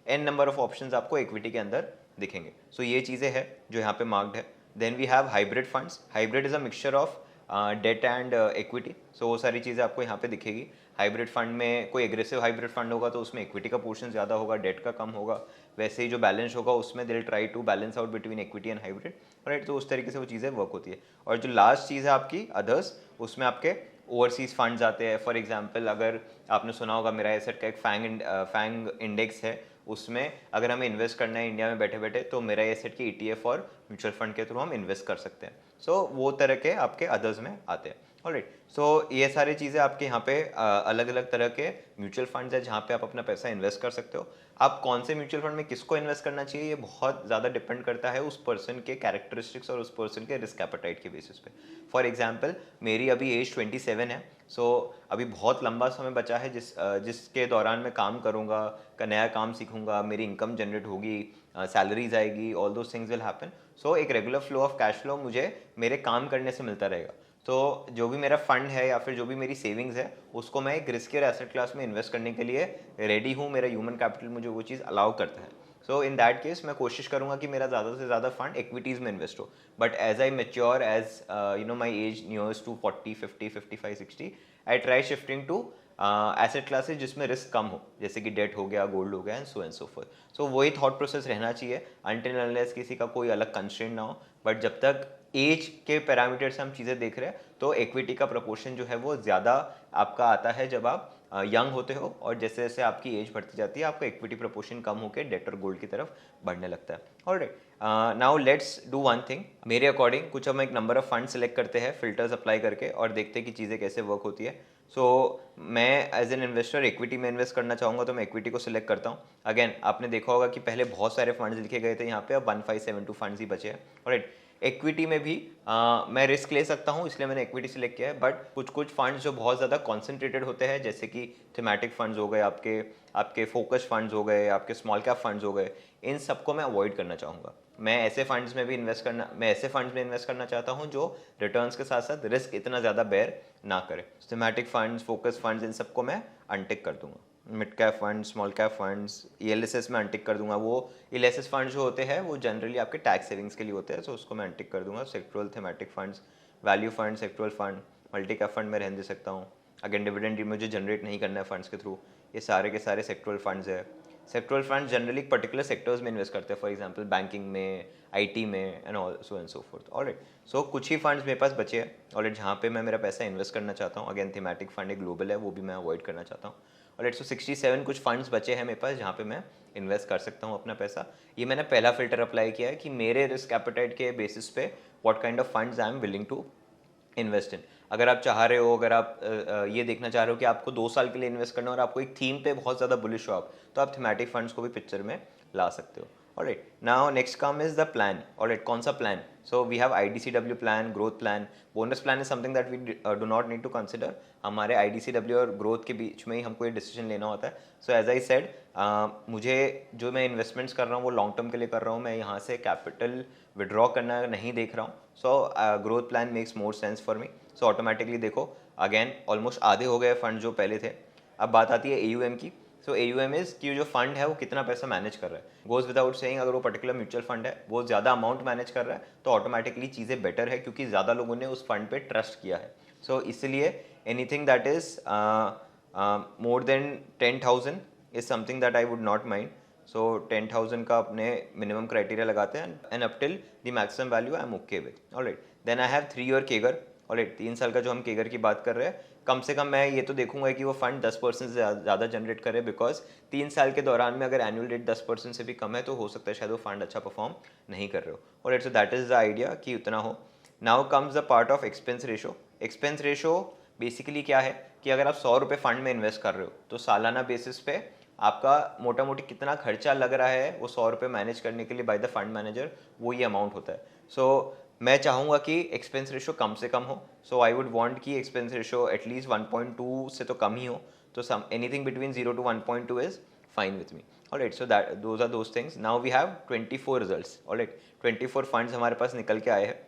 एन नंबर ऑफ ऑप्शंस आपको इक्विटी के अंदर दिखेंगे। सो ये चीज़ें हैं जो यहाँ पे मार्क्ड है। Then we have hybrid funds. Hybrid is a mixture of debt and equity. So वो सारी चीज़ें आपको यहाँ पे दिखेगी। हाइब्रिड फंड में कोई एग्रेसिव हाइब्रिड फंड होगा तो उसमें इक्विटी का पोर्शन ज़्यादा होगा, डेट का कम होगा। वैसे ही जो बैलेंस होगा उसमें they try to balance out between equity and hybrid, right. तो उस तरीके से वो चीज़ें वर्क होती है। और जो लास्ट चीज़ है आपकी अदर्स, उसमें आपके ओवरसीज फंड्स आते हैं। फॉर एग्जांपल अगर आपने सुना होगा मेरा एसेट का एक फैंग इंडेक्स है, उसमें अगर हमें इन्वेस्ट करना है इंडिया में बैठे बैठे तो मेरा एसेट की ईटीएफ और म्यूचुअल फंड के थ्रू हम इन्वेस्ट कर सकते हैं। सो वो तरह के आपके अदर्स में आते हैं। ऑलराइट, सो ये सारी चीज़ें आपके यहाँ पे अलग अलग तरह के म्यूचुअल फंड्स है जहाँ पे आप अपना पैसा इन्वेस्ट कर सकते हो। आप कौन से म्यूचुअल फंड में किसको इन्वेस्ट करना चाहिए ये बहुत ज़्यादा डिपेंड करता है उस पर्सन के कैरेक्टरिस्टिक्स और उस पर्सन के रिस्क एपेटाइट के बेसिस पे। फॉर एग्जांपल मेरी अभी एज 27 है। सो अभी बहुत लंबा समय बचा है जिसके दौरान मैं काम करूँगा, का नया काम सीखूंगा, मेरी इनकम जनरेट होगी, सैलरीज आएगी, all those things will happen. So एक regular flow of cash flow मुझे मेरे काम करने से मिलता रहेगा। तो जो भी मेरा फंड है या फिर जो भी मेरी सेविंग्स है उसको मैं एक रिस्कियर एसेट क्लास में इन्वेस्ट करने के लिए रेडी हूँ। मेरा ह्यूमन कैपिटल मुझे वो चीज़ अलाउ करता है। सो इन दैट केस मैं कोशिश करूंगा कि मेरा ज़्यादा से ज़्यादा फंड इक्विटीज़ में इन्वेस्ट हो। But as I mature, as you know my age nears to 40, 50, 55, 60, I try shifting to asset classes जिसमें रिस्क कम हो, जैसे कि डेट हो गया, गोल्ड हो गया, एंड सो फोर्थ। सो वही थॉट प्रोसेस रहना चाहिए अनटिल अनलेस किसी का कोई अलग कंस्ट्रेंट ना हो। बट जब तक एज के पैरामीटर से हम चीज़ें देख रहे हैं तो इक्विटी का प्रपोर्शन जो है वो ज़्यादा आपका आता है जब आप यंग होते हो, और जैसे जैसे आपकी एज बढ़ती जाती है आपका इक्विटी प्रपोर्शन कम होकर डेट और गोल्ड की तरफ बढ़ने लगता है। Alright, now let's do one thing. मेरे अकॉर्डिंग कुछ हम एक नंबर ऑफ फंड सेलेक्ट करते हैं फिल्टर्स अप्लाई करके और देखते हैं कि चीज़ें कैसे वर्क होती है। सो मैं एज एन इन्वेस्टर इक्विटी में इन्वेस्ट करना चाहूँगा तो मैं इक्विटी को सिलेक्ट करता हूँ। अगेन आपने देखा होगा कि पहले बहुत सारे फंड्स लिखे गए थे, यहाँ पे अब 1572 फंड्स ही बचे हैं। ऑलराइट, इक्विटी में भी मैं रिस्क ले सकता हूँ इसलिए मैंने इक्विटी सिलेक्ट किया है। बट कुछ कुछ फंड्स जो बहुत ज़्यादा कॉन्सेंट्रेटेड होते हैं जैसे कि थीमेटिक फंड्स हो गए, आपके आपके फोकस फंड्स हो गए, आपके स्मॉल कैप फंड्स हो गए, इन सबको मैं अवॉइड करना चाहूँगा। मैं ऐसे फंड्स में इन्वेस्ट करना चाहता हूँ जो रिटर्न्स के साथ साथ रिस्क इतना ज़्यादा बेयर ना करे। थीमेटिक फंड्स, फोकस फंड्स, इन सबको मैं अनटिक कर दूंगा। Mid cap fund, small cap funds, ELSS में अनटिक कर दूंगा। वो ELSS फंड जो होते हैं वो जनरली आपके टैक्स सेविंग्स के लिए होते हैं, तो उसको मैं अनटिक कर दूंगा। Sectoral thematic funds, value fund, sectoral fund, multi cap fund में रहने दे सकता हूँ। अगेन डिविडेंड मुझे जनरेट नहीं करना है फंड्स के थ्रू, ये सारे के सारे सेक्टोरल फंड्स है। Sectoral fund generally particular sectors में इन्वेस्ट करते हैं, फॉर एग्जांपल बैंकिंग में, IT में, and all so and so forth. Alright, so कुछ ही फंड्स मेरे पास बचे हैं ऑलराइट जहाँ पे मैं मेरा पैसा इन्वेस्ट करना चाहता हूँ। अगेन थीमेटिक फंड एक ग्लोबल है, वो भी मैं अवॉइड करना चाहता हूँ। ऑलराइट, सो 67 कुछ फंड्स बचे हैं मेरे पास जहाँ पे मैं इन्वेस्ट कर सकता हूँ अपना पैसा। ये मैंने पहला फिल्टर अप्लाई किया है कि मेरे रिस्क एपेटाइट के बेसिस पे what kind of funds I am willing to invest in. अगर आप चाह रहे हो, अगर आप ये देखना चाह रहे हो कि आपको 2 साल के लिए इन्वेस्ट करना है और आपको एक थीम पे बहुत ज़्यादा बुलिश हो आप, तो आप थीमेटिक फंड्स को भी पिक्चर में ला सकते हो। Alright, now next come is the plan. Alright, कौन सा plan? So we have IDCW plan, growth plan, bonus plan is something that we do not need to consider. हमारे IDCW और ग्रोथ के बीच में ही हमको ये डिसीजन लेना होता है। सो एज आई सेड, मुझे जो मैं इन्वेस्टमेंट्स कर रहा हूँ वो लॉन्ग टर्म के लिए कर रहा हूँ, मैं यहाँ से कैपिटल विड्रॉ करना नहीं देख रहा हूँ। So growth plan makes more sense for me. So automatically देखो अगेन ऑलमोस्ट आधे हो गए फंड जो पहले थे। अब बात आती है AUM की। सो AUM इज कि जो फंड है वो कितना पैसा मैनेज कर रहा है। गोज विदाउट सेइंग, अगर वो पर्टिकुलर म्यूचुअल फंड है वो ज़्यादा अमाउंट मैनेज कर रहा है तो ऑटोमेटिकली चीज़ें बेटर है क्योंकि ज़्यादा लोगों ने उस फंड पे ट्रस्ट किया है। सो इसलिए anything that is more than 10,000 is something that I would not mind. So 10,000 का अपने मिनिमम क्राइटेरिया लगाते हैं and up till the maximum value I am okay with. Alright, then I have 3 year CAGR. Alright, 3 साल का जो हम केगर की बात कर रहे हैं, कम से कम मैं ये तो देखूंगा कि वो फंड 10% से ज़्यादा जनरेट करे, बिकॉज 3 साल के दौरान में अगर एनुअल रेट 10% से भी कम है तो हो सकता है शायद वो फंड अच्छा परफॉर्म नहीं कर रहे हो। Alright, so that is the idea कि उतना हो। Now comes the part of expense ratio. Expense ratio basically क्या है कि अगर आप 100 रुपये फंड में इन्वेस्ट कर रहे हो तो सालाना बेसिस पे आपका मोटा मोटी कितना खर्चा लग रहा है वो 100 रुपये मैनेज करने के लिए बाय द फंड मैनेजर, वो ये अमाउंट होता है। सो मैं चाहूँगा कि एक्सपेंस रेशो कम से कम हो। सो आई वुड वांट कि एक्सपेंस रेशो एटलीस्ट 1.2 से तो कम ही हो। तो some anything between 0 to 1.2 is fine with me. Alright, so that those are those things. Now we have 24 results. Alright, 24 funds हमारे पास निकल के आए हैं।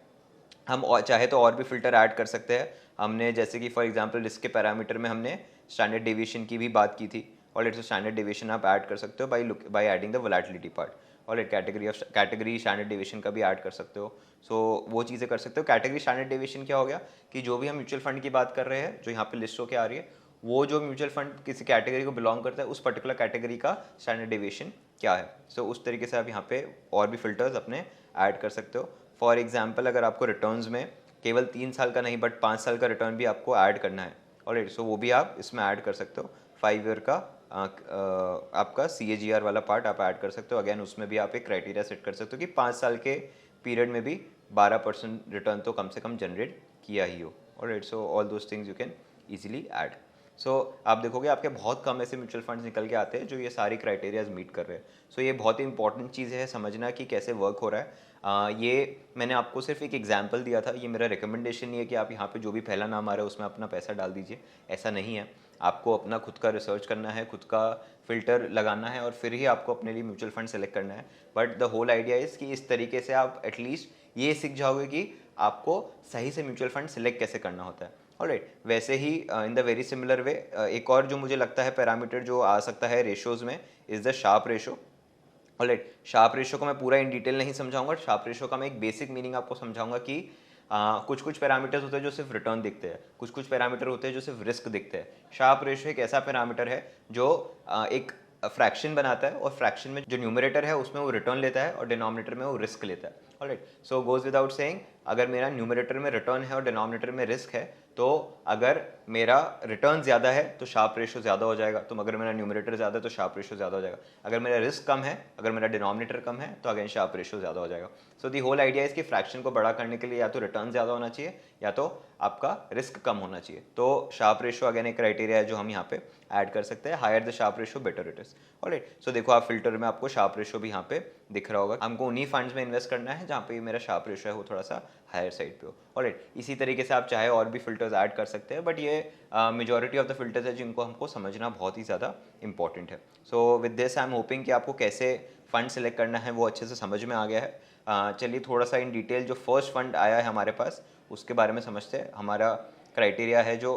हम और चाहे तो और भी फिल्टर ऐड कर सकते हैं। हमने जैसे कि फॉर एग्जांपल रिस्क के पैरामीटर में हमने स्टैंडर्ड डेविएशन की भी बात की थी। और इट्स स्टैंडर्ड डेविएशन आप ऐड कर सकते हो by adding the volatility part. और कैटेगरी स्टैंडर्ड डेविएशन का भी ऐड कर सकते हो। सो वो चीज़ें कर सकते हो। कैटेगरी स्टैंडर्ड डेविएशन क्या हो गया कि जो भी हम म्यूचुअल फंड की बात कर रहे हैं जो यहाँ पे लिस्ट होकर आ रही है, वो जो म्यूचुअल फंड किसी कैटेगरी को बिलोंग करता है उस पर्टिकुलर कैटेगरी का स्टैंडर्ड डेविएशन क्या है। सो उस तरीके से आप यहाँ पे और भी फिल्टर्स अपने ऐड कर सकते हो। फॉर एग्जाम्पल अगर आपको रिटर्न्स में केवल 3 साल का नहीं बट 5 साल का रिटर्न भी आपको ऐड करना है, ऑलराइट, सो वो भी आप इसमें ऐड कर सकते हो। 5 ईयर का आपका CAGR वाला पार्ट आप ऐड कर सकते हो। अगेन उसमें भी आप एक क्राइटेरिया सेट कर सकते हो कि 5 साल के पीरियड में भी 12% रिटर्न तो कम से कम जनरेट किया ही हो। Alright, so all those things you can easily add. सो आप देखोगे आपके बहुत कम ऐसे म्यूचुअल फंड्स निकल के आते हैं जो ये सारी क्राइटेरियाज मीट कर रहे हैं। सो ये बहुत ही इंपॉर्टेंट चीज़ है समझना कि कैसे वर्क हो रहा है। ये मैंने आपको सिर्फ एक एग्जांपल दिया था, ये मेरा रिकमेंडेशन नहीं है कि आप यहाँ पे जो भी पहला नाम आ रहा है उसमें अपना पैसा डाल दीजिए, ऐसा नहीं है। आपको अपना खुद का रिसर्च करना है, खुद का फिल्टर लगाना है और फिर ही आपको अपने लिए म्यूचुअल फंड सेलेक्ट करना है। But the whole idea is कि इस तरीके से आप एटलीस्ट ये सीख जाओगे कि आपको सही से म्यूचुअल फंड सेलेक्ट कैसे करना होता है। ऑलराइट, वैसे ही in the very similar way एक और जो मुझे लगता है पैरामीटर जो आ सकता है रेशोज़ में is the Sharpe ratio. Alright, Sharpe ratio को मैं पूरा इन डिटेल नहीं समझाऊंगा। शार्प रेशो का मैं एक बेसिक मीनिंग आपको समझाऊंगा कि कुछ कुछ पैरामीटर्स होते हैं जो सिर्फ रिटर्न दिखते हैं, कुछ कुछ पैरामीटर होते हैं जो सिर्फ रिस्क दिखते हैं। शार्प रेशो एक ऐसा पैरामीटर है जो एक फ्रैक्शन बनाता है और फ्रैक्शन में जो न्यूमरेटर है उसमें वो रिटर्न लेता है और डिनोमिनेटर में वो रिस्क लेता है। ऑलराइट, सो गोज विदाउट सेइंग, अगर मेरा न्यूमरेटर में रिटर्न है और डिनोमिनेटर में रिस्क है तो अगर मेरा रिटर्न ज़्यादा है तो शार्प रेशो ज़्यादा हो जाएगा, तो अगर मेरा न्यूमरेटर ज़्यादा है तो शार्प रेशो ज़्यादा हो जाएगा। अगर मेरा रिस्क कम है, अगर मेरा डिनोमिनेटर कम है तो अगेन शार्प रेशो ज़्यादा हो जाएगा। सो दी होल आइडिया इसकी फ्रैक्शन को बड़ा करने के लिए या तो रिटर्न ज़्यादा होना चाहिए या तो आपका रिस्क कम होना चाहिए। तो शार्प रेशो अगेन एक क्राइटेरिया है जो हम यहाँ पे ऐड कर सकते हैं। Higher the Sharpe ratio better it is. Alright, so देखो आप फिल्टर में आपको शार्प रेशो भी यहाँ पे दिख रहा होगा। हमको उन्हीं फंड्स में इन्वेस्ट करना है जहाँ पे मेरा शार्प रेशो है वो थोड़ा सा हायर साइड पे हो। ऑलराइट, इसी तरीके से आप चाहे और भी फिल्टर्स ऐड कर सकते हैं, बट ये मेजॉरिटी ऑफ द फिल्टर्स है जिनको हमको समझना बहुत ही ज़्यादा इंपॉर्टेंट है। So with this I am hoping कि आपको कैसे फंड सेलेक्ट करना है वो अच्छे से समझ में आ गया है। चलिए थोड़ा सा इन डिटेल जो फर्स्ट फंड आया है हमारे पास उसके बारे में समझते हैं। हमारा क्राइटेरिया है जो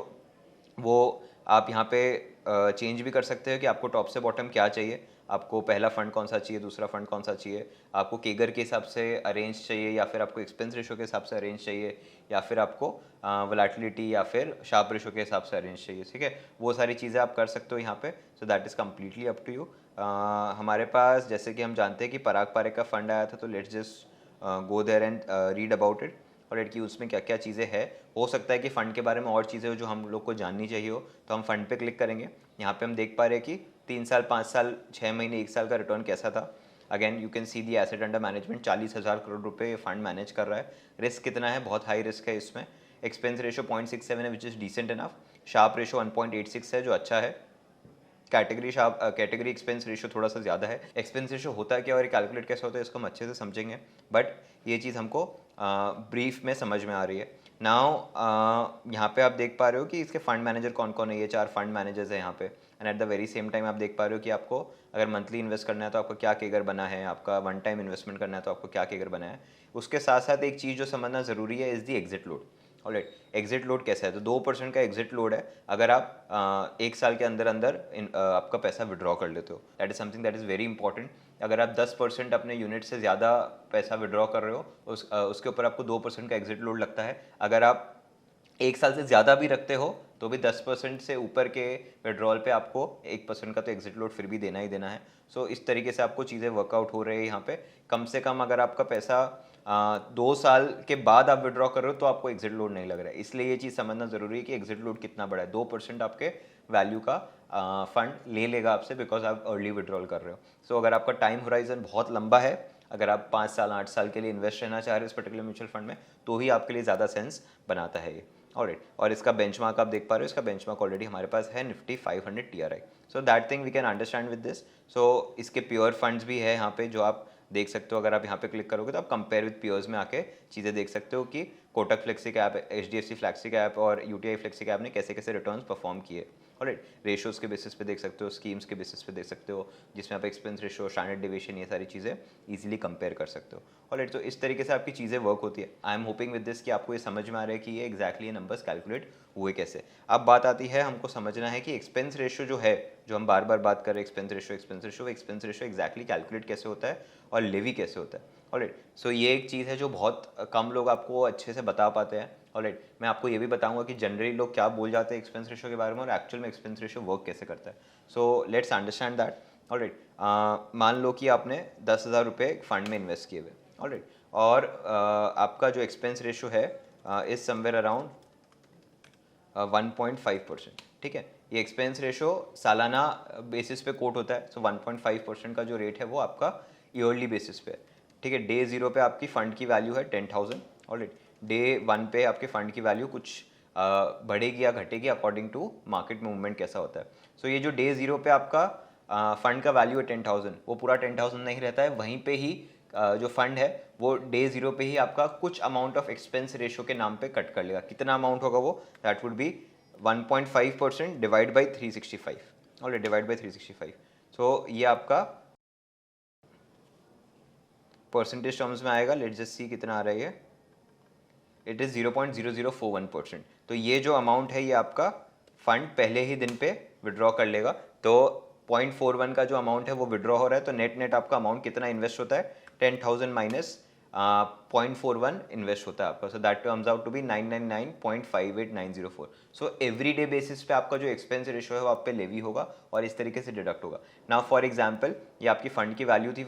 वो आप यहाँ पे चेंज भी कर सकते हो कि आपको टॉप से बॉटम क्या चाहिए। आपको पहला फंड कौन सा चाहिए, दूसरा फंड कौन सा चाहिए, आपको केगर के हिसाब से अरेंज चाहिए या फिर आपको एक्सपेंस रेशो के हिसाब से अरेंज चाहिए या फिर आपको वोलेटिलिटी या फिर शार्प रेशो के हिसाब से अरेंज चाहिए। ठीक है, वो सारी चीज़ें आप कर सकते हो यहाँ पे। So that is completely up to you. हमारे पास जैसे कि हम जानते हैं कि पराग पारेख का फंड आया था, तो let's just go there and read about it. और कि उसमें क्या क्या चीज़ें हैं। हो सकता है कि फ़ंड के बारे में और चीज़ें हो जो हम लोग को जाननी चाहिए हो, तो हम फ़ंड पे क्लिक करेंगे। यहाँ पे हम देख पा रहे हैं कि 3 साल, 5 साल, 6 महीने, 1 साल का रिटर्न कैसा था। Again you can see the asset under management 40,000 crore रुपए ये फंड मैनेज कर रहा है। रिस्क कितना है, बहुत हाई रिस्क है इसमें। एक्सपेंस रेशो 0.67 है which is decent enough. Sharp ratio 1.86 है जो अच्छा है। कैटेगरी एक्सपेंस रेशो थोड़ा सा ज़्यादा है। एक्सपेंस रेशो होता है क्या और कैलकुलेट कैसे होता है इसको हम अच्छे से समझेंगे, बट ये चीज़ हमको ब्रीफ में समझ में आ रही है। नाउ यहाँ पे आप देख पा रहे हो कि इसके फंड मैनेजर कौन कौन है। ये 4 फंड मैनेजर्स हैं यहाँ पे। And at the very same time आप देख पा रहे हो कि आपको अगर मंथली इन्वेस्ट करना है तो आपका क्या केगर बना है, आपका वन टाइम इन्वेस्टमेंट करना है तो आपको क्या केगर बना है। उसके साथ साथ एक चीज़ जो समझना ज़रूरी है is the exit load. Alright, exit load कैसा है, तो 2% का एग्जिट लोड है अगर आप 1 साल के अंदर अंदर आपका पैसा विड्रॉ कर लेते हो। That is something that is very important. अगर आप 10% अपने यूनिट से ज़्यादा पैसा विड्रॉ कर रहे हो उसके ऊपर आपको 2% का एग्जिट लोड लगता है। अगर आप 1 साल से ज़्यादा भी रखते हो तो भी 10% से ऊपर के विड्रॉल पे आपको 1% का तो एग्जिट लोड फिर भी देना ही देना है। सो इस तरीके से आपको चीज़ें वर्कआउट हो रही है यहाँ पे। कम से कम अगर आपका पैसा 2 साल के बाद आप विड्रॉ कर रहे हो तो आपको एग्जिट लोड नहीं लग रहा है। इसलिए ये चीज़ समझना ज़रूरी है कि एग्जिट लोड कितना बड़ा है। 2% आपके वैल्यू का फंड ले लेगा आपसे, बिकॉज आप अर्ली विड्रॉल कर रहे हो। सो अगर आपका टाइम होराइजन बहुत लंबा है, अगर आप 5 साल 8 साल के लिए इन्वेस्ट रहना चाह रहे हो इस पर्टिकुलर म्यूचुअल फंड में, तो ही आपके लिए ज़्यादा सेंस बनाता है ये। ऑलराइट, और इसका बेंचमार्क आप देख पा रहे हो, इसका बेंचमार्क ऑलरेडी हमारे पास है Nifty 500 TRI। So that thing we can understand with this. So इसके प्योर फंड्स भी है यहाँ पे जो आप देख सकते हो। अगर आप यहाँ पे क्लिक करोगे तो आप कंपेयर विद पियर्स में आके चीज़ें देख सकते हो कि Kotak flexi cap, HDFC flexi cap और UTI फ्लेक्सी कैप ने कैसे कैसे रिटर्न्स परफॉर्म किए। ऑलराइट, रेशियोज के बेसिस पे देख सकते हो, स्कीम्स के बेसिस पे देख सकते हो, जिसमें आप एक्सपेंस रेशियो, स्टैंडर्ड डिविएशन, ये सारी चीज़ें इजीली कंपेयर कर सकते हो। ऑलराइट, तो इस तरीके से आपकी चीज़ें वर्क होती है। आई एम होपिंग विद दिस कि आपको ये समझ में आ रहा है कि ये एक्जैक्टली नंबर्स कैलकुलेट हुए कैसे। अब बात आती है, हमको समझना है कि एक्सपेंस रेशियो जो है, जो हम बार बार बात कर रहे हैं, एक्सपेंस रेशियो एग्जैक्टली कैलकुलेट कैसे होता है और लेवी कैसे होता है। ऑलराइट, सो ये एक चीज़ है जो बहुत कम लोग आपको अच्छे से बता पाते हैं। ऑलराइट, मैं आपको ये भी बताऊंगा कि जनरली लोग क्या बोल जाते हैं एक्सपेंस रेशियो के बारे में और एक्चुअल में एक्सपेंस रेशियो वर्क कैसे करता है। So let's understand that. Alright, मान लो कि आपने 10,000 रुपये फंड में इन्वेस्ट किए हुए। ऑलराइट, और आपका जो एक्सपेंस रेशियो है इज समवेयर अराउंड 1.5%। ठीक है, ये एक्सपेंस रेशियो सालाना बेसिस पे कोट होता है। सो 1.5% का जो रेट है वो आपका ईयरली बेसिस पे है। ठीक है, डे 0 पे आपकी फंड की वैल्यू है 10,000। ऑलराइट, डे 1 पे आपके फंड की वैल्यू कुछ बढ़ेगी या घटेगी अकॉर्डिंग टू मार्केट मूवमेंट कैसा होता है। सो ये जो डे 0 पे आपका फंड का वैल्यू है 10,000, वो पूरा 10,000 नहीं रहता है। वहीं पे ही जो फंड है वो डे 0 पे ही आपका कुछ अमाउंट ऑफ एक्सपेंस रेशियो के नाम पे कट कर लेगा। कितना अमाउंट होगा वो? That would be 1.5% divide by 365। Alright, divide by 365। सो ये आपका परसेंटेज टर्म्स में आएगा। लेट्स जस्ट सी कितना आ रहा है ये। It is 0.0041%। तो ये जो अमाउंट है ये आपका फंड पहले ही दिन पे विड्रॉ कर लेगा। तो 0.41 का जो अमाउंट है वो विड्रॉ हो रहा है, तो नेट नेट आपका अमाउंट कितना इन्वेस्ट होता है? 10,000 माइनस 0.41 इन्वेस्ट होता है आपका। So that comes out to be 999.58904। So every day basis पे आपका जो एक्सपेंस रेशियो है वो आप पे लेवी होगा और इस तरीके से डिडक्ट होगा। नाउ फॉर एग्जांपल, ये आपकी फंड की वैल्यू थी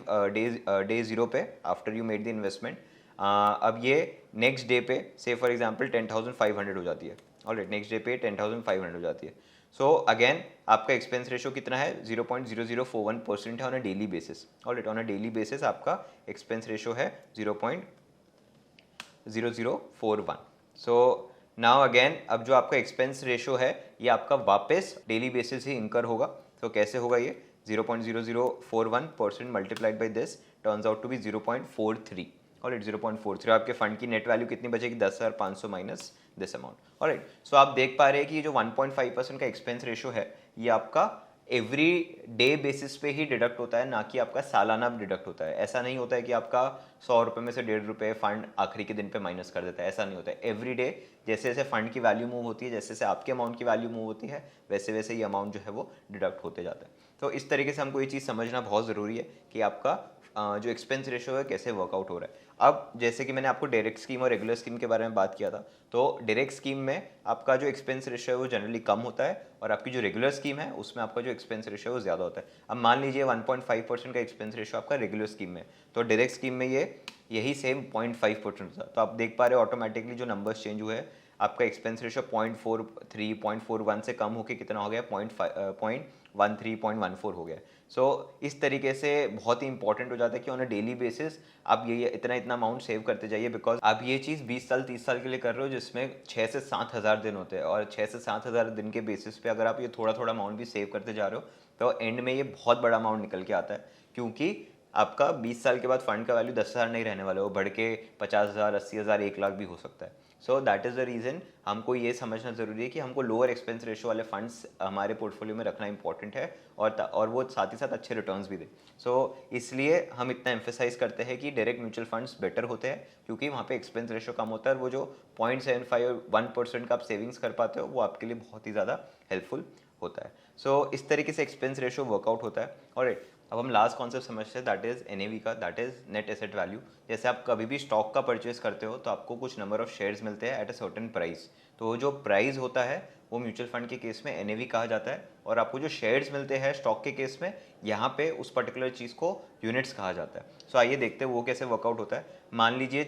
डे 0 पे after you made the investment. अब ये नेक्स्ट डे पे से फॉर एग्जांपल 10,500 हो जाती है। ऑलराइट, नेक्स्ट डे पे 10,500 हो जाती है। सो अगेन आपका एक्सपेंस रेशियो कितना है? 0.0041% है on a daily basis. Alright, on a daily basis आपका एक्सपेंस रेशियो है 0.0041। सो नाउ अगेन, अब जो आपका एक्सपेंस रेशियो है ये आपका वापस डेली बेसिस ही इंकर होगा। तो कैसे होगा ये? 0.0041% multiplied by this turns out to be 0.43। Alright, 0.43। आपके फंड की नेट वैल्यू कितनी बचेगी? 10,500 minus this amount. Alright, so आप देख पा रहे हैं कि ये जो 1.5% का एक्सपेंस रेशियो है ये आपका एवरी डे बेसिस पे ही डिडक्ट होता है, ना कि आपका सालाना डिडक्ट होता है। ऐसा नहीं होता है कि आपका 100 रुपये में से 1.5 रुपये फंड आखिरी के दिन पे माइनस कर देता है, ऐसा नहीं होता है। एवरी डे जैसे जैसे फंड की वैल्यू मूव होती है, जैसे जैसे आपके अमाउंट की वैल्यू मूव होती है, वैसे वैसे ये अमाउंट जो है वो डिडक्ट होते जाता है। तो इस तरीके से हमको ये चीज़ समझना बहुत ज़रूरी है कि आपका जो एक्सपेंस रेशियो है कैसे वर्कआउट हो रहा है। अब जैसे कि मैंने आपको डायरेक्ट स्कीम और रेगुलर स्कीम के बारे में बात किया था, तो डायरेक्ट स्कीम में आपका जो एक्सपेंस रेशियो है वो जनरली कम होता है और आपकी जो रेगुलर स्कीम है उसमें आपका जो एक्सपेंस रेशियो है वो ज़्यादा होता है। अब मान लीजिए 1.5% का एक्सपेंस रेशियो आपका रेगुलर स्कीम में, तो डायरेक्ट स्कीम में ये यही सेम 0.5% होता है। तो आप देख पा रहे हो ऑटोमेटिकली जो नंबर्स चेंज हुए हैं, आपका एक्सपेंस रेशियो 0.43 0.41 से कम होकर कितना हो गया? 0.13 0.14 हो गया। सो इस तरीके से बहुत ही इंपॉर्टेंट हो जाता है कि ऑन अ डेली बेसिस आप ये इतना इतना अमाउंट सेव करते जाइए, बिकॉज आप ये चीज़ 20 साल 30 साल के लिए कर रहे हो जिसमें 6 से 7 हज़ार दिन होते हैं, और 6 से 7 हज़ार दिन के बेसिस पे अगर आप ये थोड़ा थोड़ा अमाउंट भी सेव करते जा रहे हो तो एंड में ये बहुत बड़ा अमाउंट निकल के आता है। क्योंकि आपका 20 साल के बाद फंड का वैल्यू 10,000 नहीं रहने वाला, वो बढ़ के 50,000 80,000 1 लाख भी हो सकता है। So that is the reason हमको ये समझना ज़रूरी है कि हमको लोअर एक्सपेंस रेशियो वाले फंड्स हमारे पोर्टफोलियो में रखना इंपॉर्टेंट है, और वो साथ ही साथ अच्छे रिटर्न्स भी दे। सो इसलिए हम इतना एम्फेसाइज करते हैं कि डायरेक्ट म्यूचुअल फंड्स बेटर होते हैं, क्योंकि वहाँ पे एक्सपेंस रेशियो कम होता है और वो जो 0.75 और 1% का आप सेविंग्स कर पाते हो वो आपके लिए बहुत ही ज़्यादा हेल्पफुल होता है। सो इस तरीके से एक्सपेंस रेशियो वर्कआउट होता है। और अब हम लास्ट कॉन्सेप्ट समझते हैं, दैट इज़ NAV का, that is net asset value. जैसे आप कभी भी स्टॉक का परचेज करते हो तो आपको कुछ नंबर ऑफ शेयर्स मिलते हैं एट अ सर्टेन प्राइस। तो जो प्राइस होता है वो म्यूचुअल फंड के केस में एनएवी कहा जाता है, और आपको जो शेयर्स मिलते हैं स्टॉक के केस में, यहाँ पे उस पर्टिकुलर चीज़ को यूनिट्स कहा जाता है। सो आइए देखते हैं वो कैसे वर्कआउट होता है। मान लीजिए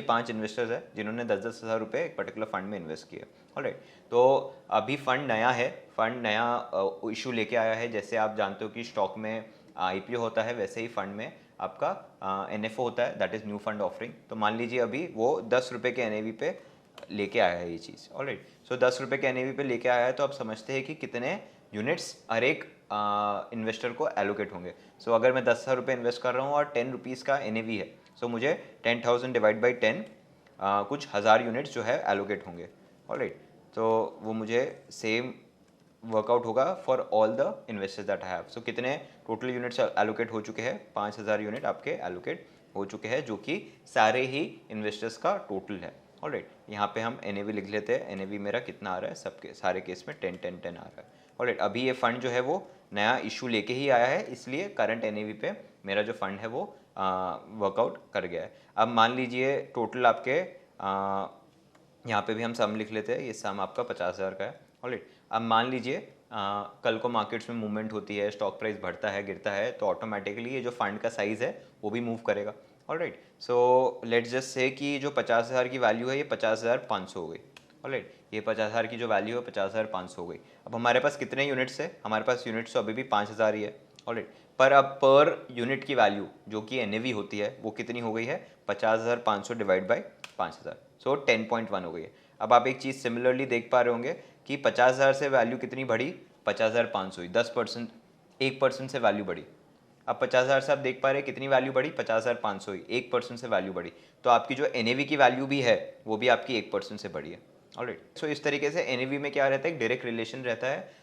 5 इन्वेस्टर्स हैं जिन्होंने 10-10 हज़ार रुपये एक पर्टिकुलर फंड में इन्वेस्ट किए। ऑलराइट, तो अभी फंड नया है, फंड नया इशू लेके आया है। जैसे आप जानते हो कि स्टॉक में आईपीओ होता है, वैसे ही फंड में आपका एनएफओ होता है, that is new fund offering. तो मान लीजिए अभी वो 10 रुपये के एनएवी पे लेके आया है ये चीज़। ऑलराइट, सो 10 रुपये के एनएवी पे लेके आया है, तो आप समझते हैं कि कितने यूनिट्स हर एक इन्वेस्टर को एलोकेट होंगे। सो अगर मैं 10,000 रुपये इन्वेस्ट कर रहा हूँ और 10 रुपीज़ का एनएवी है, सो मुझे 10,000 डिवाइड बाई 10 कुछ हज़ार यूनिट्स जो है एलोकेट होंगे। ऑलराइट, तो वो मुझे सेम वर्कआउट होगा for all the investors that have. So कितने टोटल यूनिट्स एलोकेट हो चुके हैं? 5,000 यूनिट आपके एलोकेट हो चुके हैं, जो कि सारे ही इन्वेस्टर्स का टोटल है। ऑलराइट, यहाँ पे हम एनएवी लिख लेते हैं। एनएवी मेरा कितना आ रहा है? सबके सारे केस में 10-10-10 आ रहा है। ऑलराइट, अभी ये फंड जो है वो नया इशू लेके ही आया है, इसलिए करंट एनएवी पे मेरा जो फंड है वो वर्कआउट कर गया है। अब मान लीजिए टोटल आपके यहाँ पे भी हम सम लिख लेते हैं, ये सम आपका 50,000 का है। ऑलराइट, अब मान लीजिए कल को मार्केट्स में मूवमेंट होती है, स्टॉक प्राइस बढ़ता है गिरता है, तो ऑटोमेटिकली ये जो फंड का साइज़ है वो भी मूव करेगा। Alright, so let's just say कि जो 50,000 की वैल्यू है ये 50,500 हो गई। ऑलराइट, ये 50,000 की जो वैल्यू है 50,500 हो गई। अब हमारे पास कितने यूनिट्स है? हमारे पास यूनिट्स तो अभी भी 5,000 ही है। ऑलराइट, पर अब पर यूनिट की वैल्यू जो कि एनएवी होती है वो कितनी हो गई है? 50,500 डिवाइड बाई 5,000, सो 10.1 हो गई है। अब आप एक चीज़ सिमिलरली देख पा रहे होंगे कि 50,000 से वैल्यू कितनी बढ़ी? 50,500 हुई, 10%, 1% से वैल्यू बढ़ी। अब 50,000 से आप देख पा रहे हैं कितनी वैल्यू बढ़ी? 50,500 हुई, 1% से वैल्यू बढ़ी। तो आपकी जो एनएवी की वैल्यू भी है वो भी आपकी 1% से बढ़ी है। ऑलराइट, सो इस तरीके से एनएवी में क्या रहता है? एक डायरेक्ट रिलेशन रहता है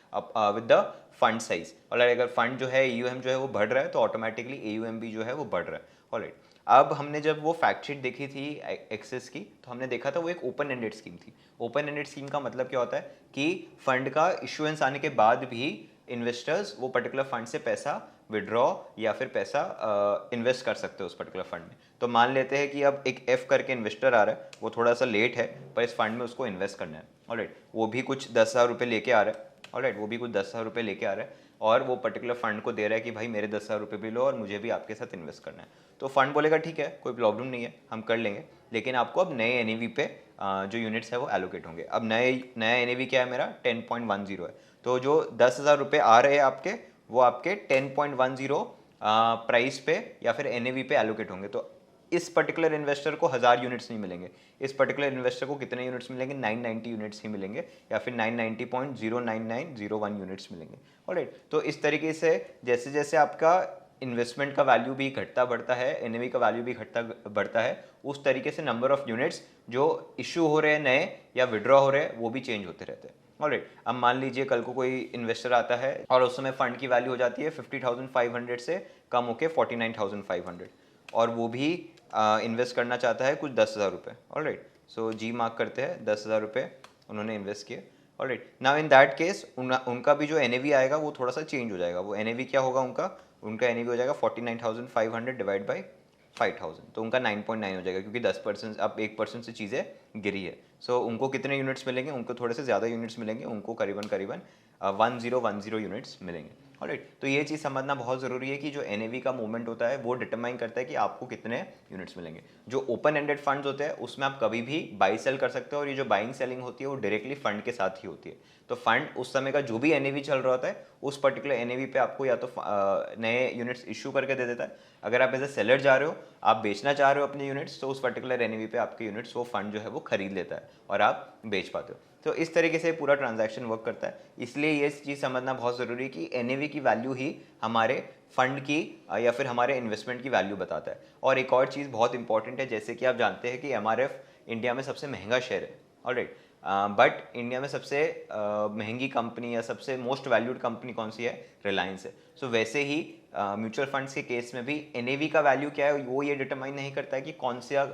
विद द फंड साइज। और अगर फंड जो है ईयूएम जो है वो बढ़ रहा है, तो ऑटोमेटिकली एयूएम भी जो है वो बढ़ रहा है। ऑलराइट, अब हमने जब वो फैक्ट शीट देखी थी एक्सेस की, तो हमने देखा था वो एक ओपन एंडेड स्कीम थी। ओपन एंडेड स्कीम का मतलब क्या होता है कि फंड का इशुएंस आने के बाद भी इन्वेस्टर्स वो पर्टिकुलर फंड से पैसा विड्रॉ या फिर पैसा इन्वेस्ट कर सकते हो उस पर्टिकुलर फंड में। तो मान लेते हैं कि अब एक एफ करके इन्वेस्टर आ रहा है, वो थोड़ा सा लेट है पर इस फंड में उसको इन्वेस्ट करना है। ऑलराइट, वो भी कुछ 10,000 रुपये लेके आ रहा है। ऑलराइट, वो भी कुछ 10,000 रुपये लेके आ रहा है, और वो पर्टिकुलर फंड को दे रहा है कि भाई मेरे 10,000 रुपये भी लो और मुझे भी आपके साथ इन्वेस्ट करना है। तो फंड बोलेगा ठीक है, कोई प्रॉब्लम नहीं है, हम कर लेंगे, लेकिन आपको अब नए एनएवी पे जो यूनिट्स है वो एलोकेट होंगे। अब नया एनएवी क्या है मेरा? 10.10 है। तो जो 10,000 रुपये आ रहे हैं आपके, वो आपके 10.10 प्राइस पे या फिर एनएवी पे एलोकेट होंगे। तो इस पर्टिकुलर इन्वेस्टर को 1,000 यूनिट्स नहीं मिलेंगे, इस पर्टिकुलर इन्वेस्टर को कितने यूनिट्स मिलेंगे? 990 यूनिट्स ही मिलेंगे, या फिर 990.09901 यूनिट्स मिलेंगे। ऑलराइट, तो इस तरीके से जैसे जैसे आपका इन्वेस्टमेंट का वैल्यू भी घटता बढ़ता है, एनएवी का वैल्यू भी घटता बढ़ता है, उस तरीके से नंबर ऑफ यूनिट्स जो इशू हो रहे हैं नए या विड्रॉ हो रहे हैं वो भी चेंज होते रहते हैं। ऑलराइट, अब मान लीजिए कल को कोई इन्वेस्टर आता है और उस समय फंड की वैल्यू हो जाती है 50,500 से कम होकर 49,500, और वो भी इन्वेस्ट करना चाहता है कुछ 10,000 रुपये। ऑलराइट, सो जी मार्क करते हैं 10,000 रुपये उन्होंने इन्वेस्ट किए। Alright, now in that case उनका भी जो एनएवी आएगा वो थोड़ा सा चेंज हो जाएगा। वो एनएवी क्या होगा उनका एनएवी हो जाएगा 49,500 डिवाइड बाई 5,000, तो उनका 9.9 हो जाएगा, क्योंकि 10% अब 1% से चीज़ें गिरी है। सो उनको कितने यूनिट्स मिलेंगे? उनको थोड़े से ज़्यादा यूनिट्स मिलेंगे, उनको करीबन 1010 यूनिट्स मिलेंगे। ऑलराइट, तो ये चीज़ समझना बहुत ज़रूरी है कि जो एनएवी का मूवमेंट होता है वो डिटरमाइन करता है कि आपको कितने यूनिट्स मिलेंगे। जो ओपन एंडेड फंड्स होते हैं उसमें आप कभी भी बाई सेल कर सकते हो, और ये जो बाइंग सेलिंग होती है वो डायरेक्टली फंड के साथ ही होती है। तो फंड उस समय का जो भी एनएवी चल रहा होता है उस पर्टिकुलर एनएवी पे आपको या तो नए यूनिट्स इशू करके दे देता है। अगर आप एज ए सेलर जा रहे हो, आप बेचना चाह रहे हो अपने यूनिट्स, तो उस पर्टिकुलर एनएवी पे आपके यूनिट्स वो फंड जो है वो खरीद लेता है और आप बेच पाते हो। तो इस तरीके से पूरा ट्रांजैक्शन वर्क करता है। इसलिए ये चीज़ समझना बहुत ज़रूरी है कि एनएवी की वैल्यू ही हमारे फंड की या फिर हमारे इन्वेस्टमेंट की वैल्यू बताता है। और एक और चीज़ बहुत इंपॉर्टेंट है, जैसे कि आप जानते हैं कि एमआरएफ इंडिया में सबसे महंगा शेयर है। ऑलराइट, बट इंडिया में सबसे महंगी कंपनी या सबसे मोस्ट वैल्यूड कंपनी कौन सी है? रिलायंस है। सो वैसे ही म्यूचुअल फंड्स के केस में भी एनएवी का वैल्यू क्या है वो ये डिटरमाइन नहीं करता है कि कौन सा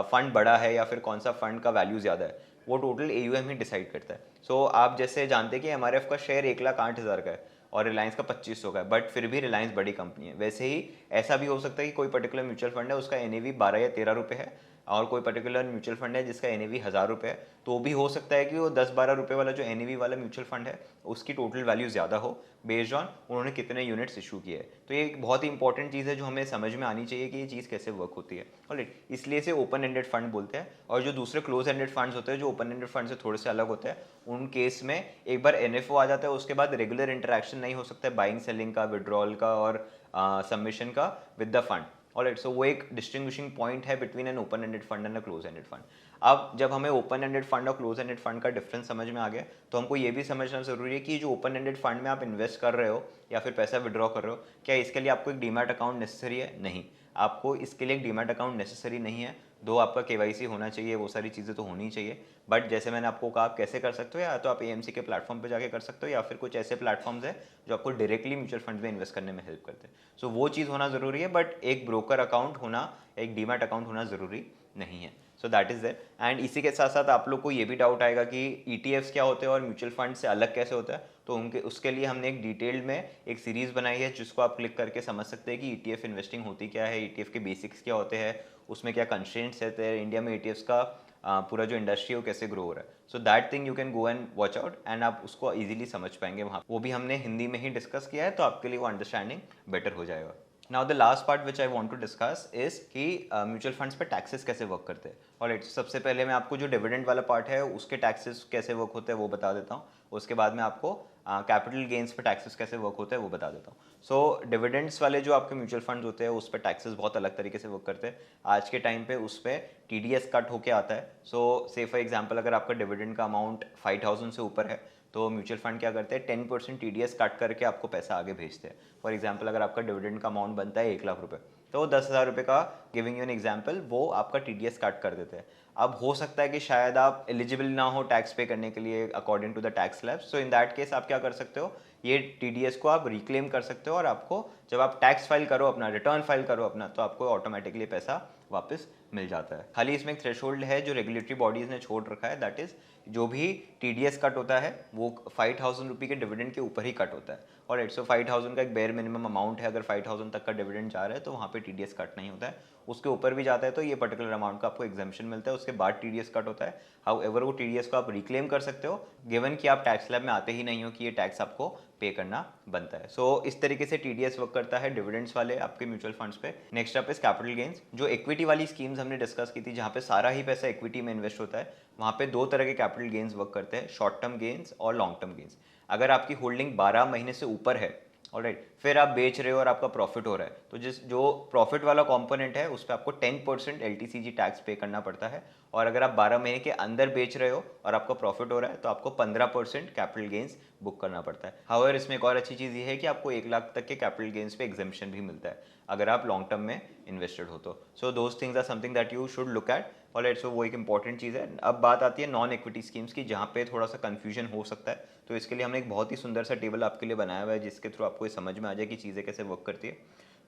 फंड बड़ा है या फिर कौन सा फंड का वैल्यू ज़्यादा है, वो टोटल एयूएम ही डिसाइड करता है। सो आप जैसे जानते हैं कि एमआरएफ का शेयर 1,08,000 का है और रिलायंस का 2,500 का है, बट फिर भी रिलायंस बड़ी कंपनी है। वैसे ही ऐसा भी हो सकता है कि कोई पर्टिकुलर म्यूचुअल फंड है उसका एनएवी 12 या 13 रुपये है, और कोई पर्टिकुलर म्यूचुअल फंड है जिसका एनएवी 1000 रुपये है, तो भी हो सकता है कि वो 10-12 रुपये वाला जो एनएवी वाला म्यूचुअल फंड है उसकी टोटल वैल्यू ज़्यादा हो बेस्ड ऑन उन्होंने कितने यूनिट्स इशू किए हैं। तो ये एक बहुत ही इंपॉर्टेंट चीज़ है जो हमें समझ में आनी चाहिए कि ये चीज़ कैसे वर्क होती है। ऑलराइट, इसलिए इसे ओपन एंडेड फंड बोलते हैं। और जो दूसरे क्लोज एंडेड फंड्स होते हैं जो ओपन एंडेड फंड से थोड़े से अलग होते हैं, उन केस में एक बार एनएफओ आ जाता है उसके बाद रेगुलर इंटरेक्शन नहीं हो सकता है बाइंग सेलिंग का, विड्रॉल का और सबमिशन का with the fund. Alright, so वो एक डिस्टिंग्विशिंग पॉइंट है between an open ended fund and a close ended fund. अब जब हमें ओपन एंडेड फंड और क्लोज एंडेड फंड का डिफरेंस समझ में आ गया, तो हमको ये भी समझना जरूरी है कि जो ओपन एंडेड फंड में आप इन्वेस्ट कर रहे हो या फिर पैसा विड्रॉ कर रहे हो, क्या इसके लिए आपको एक डीमैट अकाउंट नेसेसरी है? नहीं, आपको इसके लिए एक डीमैट अकाउंट नेसेसरी नहीं है। दो आपका केवाईसी होना चाहिए, वो सारी चीज़ें तो होनी चाहिए, बट जैसे मैंने आपको कहा आप कैसे कर सकते हो, या तो आप एएमसी के प्लेटफॉर्म पे जाके कर सकते हो या फिर कुछ ऐसे प्लेटफॉर्म्स है जो आपको डायरेक्टली म्यूचुअल फंड में इन्वेस्ट करने में हेल्प करते हैं। सो वो चीज़ होना ज़रूरी है, बट एक ब्रोकर अकाउंट होना, एक डीमैट अकाउंट होना ज़रूरी नहीं है। So that is there. And इसी के साथ साथ आप लोग को ये भी डाउट आएगा कि ईटीएफ्स क्या होते हैं और म्यूचुअल फंड से अलग कैसे होता है, तो उनके उसके लिए हमने एक डिटेल्ड में एक सीरीज़ बनाई है जिसको आप क्लिक करके समझ सकते हैं कि ईटीएफ इन्वेस्टिंग होती क्या है, ईटीएफ के बेसिक्स क्या होते हैं, उसमें क्या कंस्ट्रेंट्स रहते हैं, इंडिया में ईटीएफ्स का पूरा जो इंडस्ट्री है वो कैसे ग्रो हो रहा है। So that thing you can go and watch out and आप उसको इजीली समझ पाएंगे वहाँ। वो भी हमने हिंदी में ही डिस्कस किया है, तो आपके लिए वो अंडरस्टैंडिंग बेटर हो जाएगा। Now the last part which I want to discuss is कि म्यूचुअल फंड्स पे टैक्सेस कैसे वर्क करते हैं। ऑलराइट, सबसे पहले मैं आपको जो डिविडेंड वाला पार्ट है उसके टैक्सेस कैसे वर्क होते हैं वो बता देता हूँ। उसके बाद में आपको कैपिटल गेन्स पे टैक्सेस कैसे वर्क होते हैं वो बता देता हूँ। सो डिविडेंड्स वाले जो आपके म्यूचुअल फंड होते हैं उस पर टैक्सेस बहुत अलग तरीके से वर्क करते हैं। आज के टाइम पे उस पर टीडीएस कट होके आता है। सो से फॉर एग्जांपल अगर आपका डिविडेंड का अमाउंट 5000 से ऊपर है तो म्यूचुअल फंड क्या करते हैं 10% टीडीएस काट करके आपको पैसा आगे भेजते हैं। फॉर एग्जांपल अगर आपका डिविडेंड का अमाउंट बनता है 1 लाख रुपए, तो 10,000 रुपये का, गिविंग यू एन एग्जांपल, वो आपका टीडीएस काट कर देते हैं। अब हो सकता है कि शायद आप एलिजिबल ना हो टैक्स पे करने के लिए according to the tax slabs. So in that case आप क्या कर सकते हो, ये टीडीएस को आप रिक्लेम कर सकते हो और आपको जब आप टैक्स फाइल करो अपना, रिटर्न फाइल करो अपना, तो आपको ऑटोमेटिकली पैसा वापस मिल जाता है। खाली इसमें एक थ्रेशोल्ड है जो रेगुलेटरी बॉडीज ने छोड़ रखा है, दैट इज जो भी टीडीएस कट होता है वो 5000 रुपये के डिविडेंड के ऊपर ही कट होता है। और 5000 का एक बेयर मिनिमम अमाउंट है, अगर 5000 तक का डिविडेंड जा रहा है तो वहाँ पे टीडीएस कट नहीं होता है। उसके ऊपर भी जाता है तो ये पर्टिकुलर अमाउंट का आपको एग्जाम्पशन मिलता है, उसके बाद टीडीएस कट होता है। हाउ एवर वो टीडीएस को आप रिक्लेम कर सकते हो गिवन कि आप टैक्स स्लैब में आते ही नहीं हो कि ये टैक्स आपको पे करना बनता है। सो इस तरीके से टीडीएस वर्क करता है डिविडेंड्स वाले आपके म्यूचुअल फंड्स पे। Next up is capital gains. जो इक्विटी वाली स्कीम्स हमने डिस्कस की थी जहाँ पे सारा ही पैसा इक्विटी में इन्वेस्ट होता है, वहाँ पे दो तरह के कैपिटल गेन्स वर्क करते हैं, शॉर्ट टर्म गेन्स और लॉन्ग टर्म गेन्स। अगर आपकी होल्डिंग 12 महीने से ऊपर है, ऑलराइट, फिर आप बेच रहे हो और आपका प्रॉफिट हो रहा है, तो जिस जो प्रॉफिट वाला कंपोनेंट है उस पर आपको 10% एलटीसीजी टैक्स पे करना पड़ता है। और अगर आप 12 महीने के अंदर बेच रहे हो और आपका प्रॉफिट हो रहा है तो आपको 15% कैपिटल गेन्स बुक करना पड़ता है। हाउएवर इसमें एक और अच्छी चीज़ ये है कि आपको 1 लाख तक के कैपिटल गेन्स पे एग्जेम्पशन भी मिलता है अगर आप लॉन्ग टर्म में इन्वेस्टेड हो तो। So those things are something that you should look at. Alright, so वो एक इंपॉर्टेंट चीज़ है। अब बात आती है नॉन इक्विटी स्कीम्स की, जहाँ पे थोड़ा सा कंफ्यूजन हो सकता है, तो इसके लिए हमने एक बहुत ही सुंदर सा टेबल आपके लिए बनाया हुआ है जिसके थ्रू आपको ये समझ में आ जाए कि चीज़ें कैसे वर्क करती है।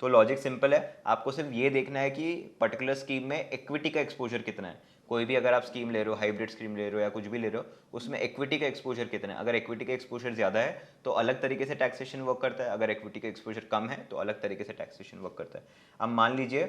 तो लॉजिक सिंपल है, आपको सिर्फ ये देखना है कि पर्टिकुलर स्कीम में इक्विटी का एक्सपोजर कितना है। कोई भी अगर आप स्कीम ले रहे हो, हाइब्रिड स्कीम ले रहे हो या कुछ भी ले रहे हो, उसमें इक्विटी का एक्सपोजर कितना है। अगर इक्विटी का एक्सपोजर ज़्यादा है तो अलग तरीके से टैक्सेशन वर्क करता है, अगर इक्विटी का एक्सपोजर कम है तो अलग तरीके से टैक्सेशन वर्क करता है। अब मान लीजिए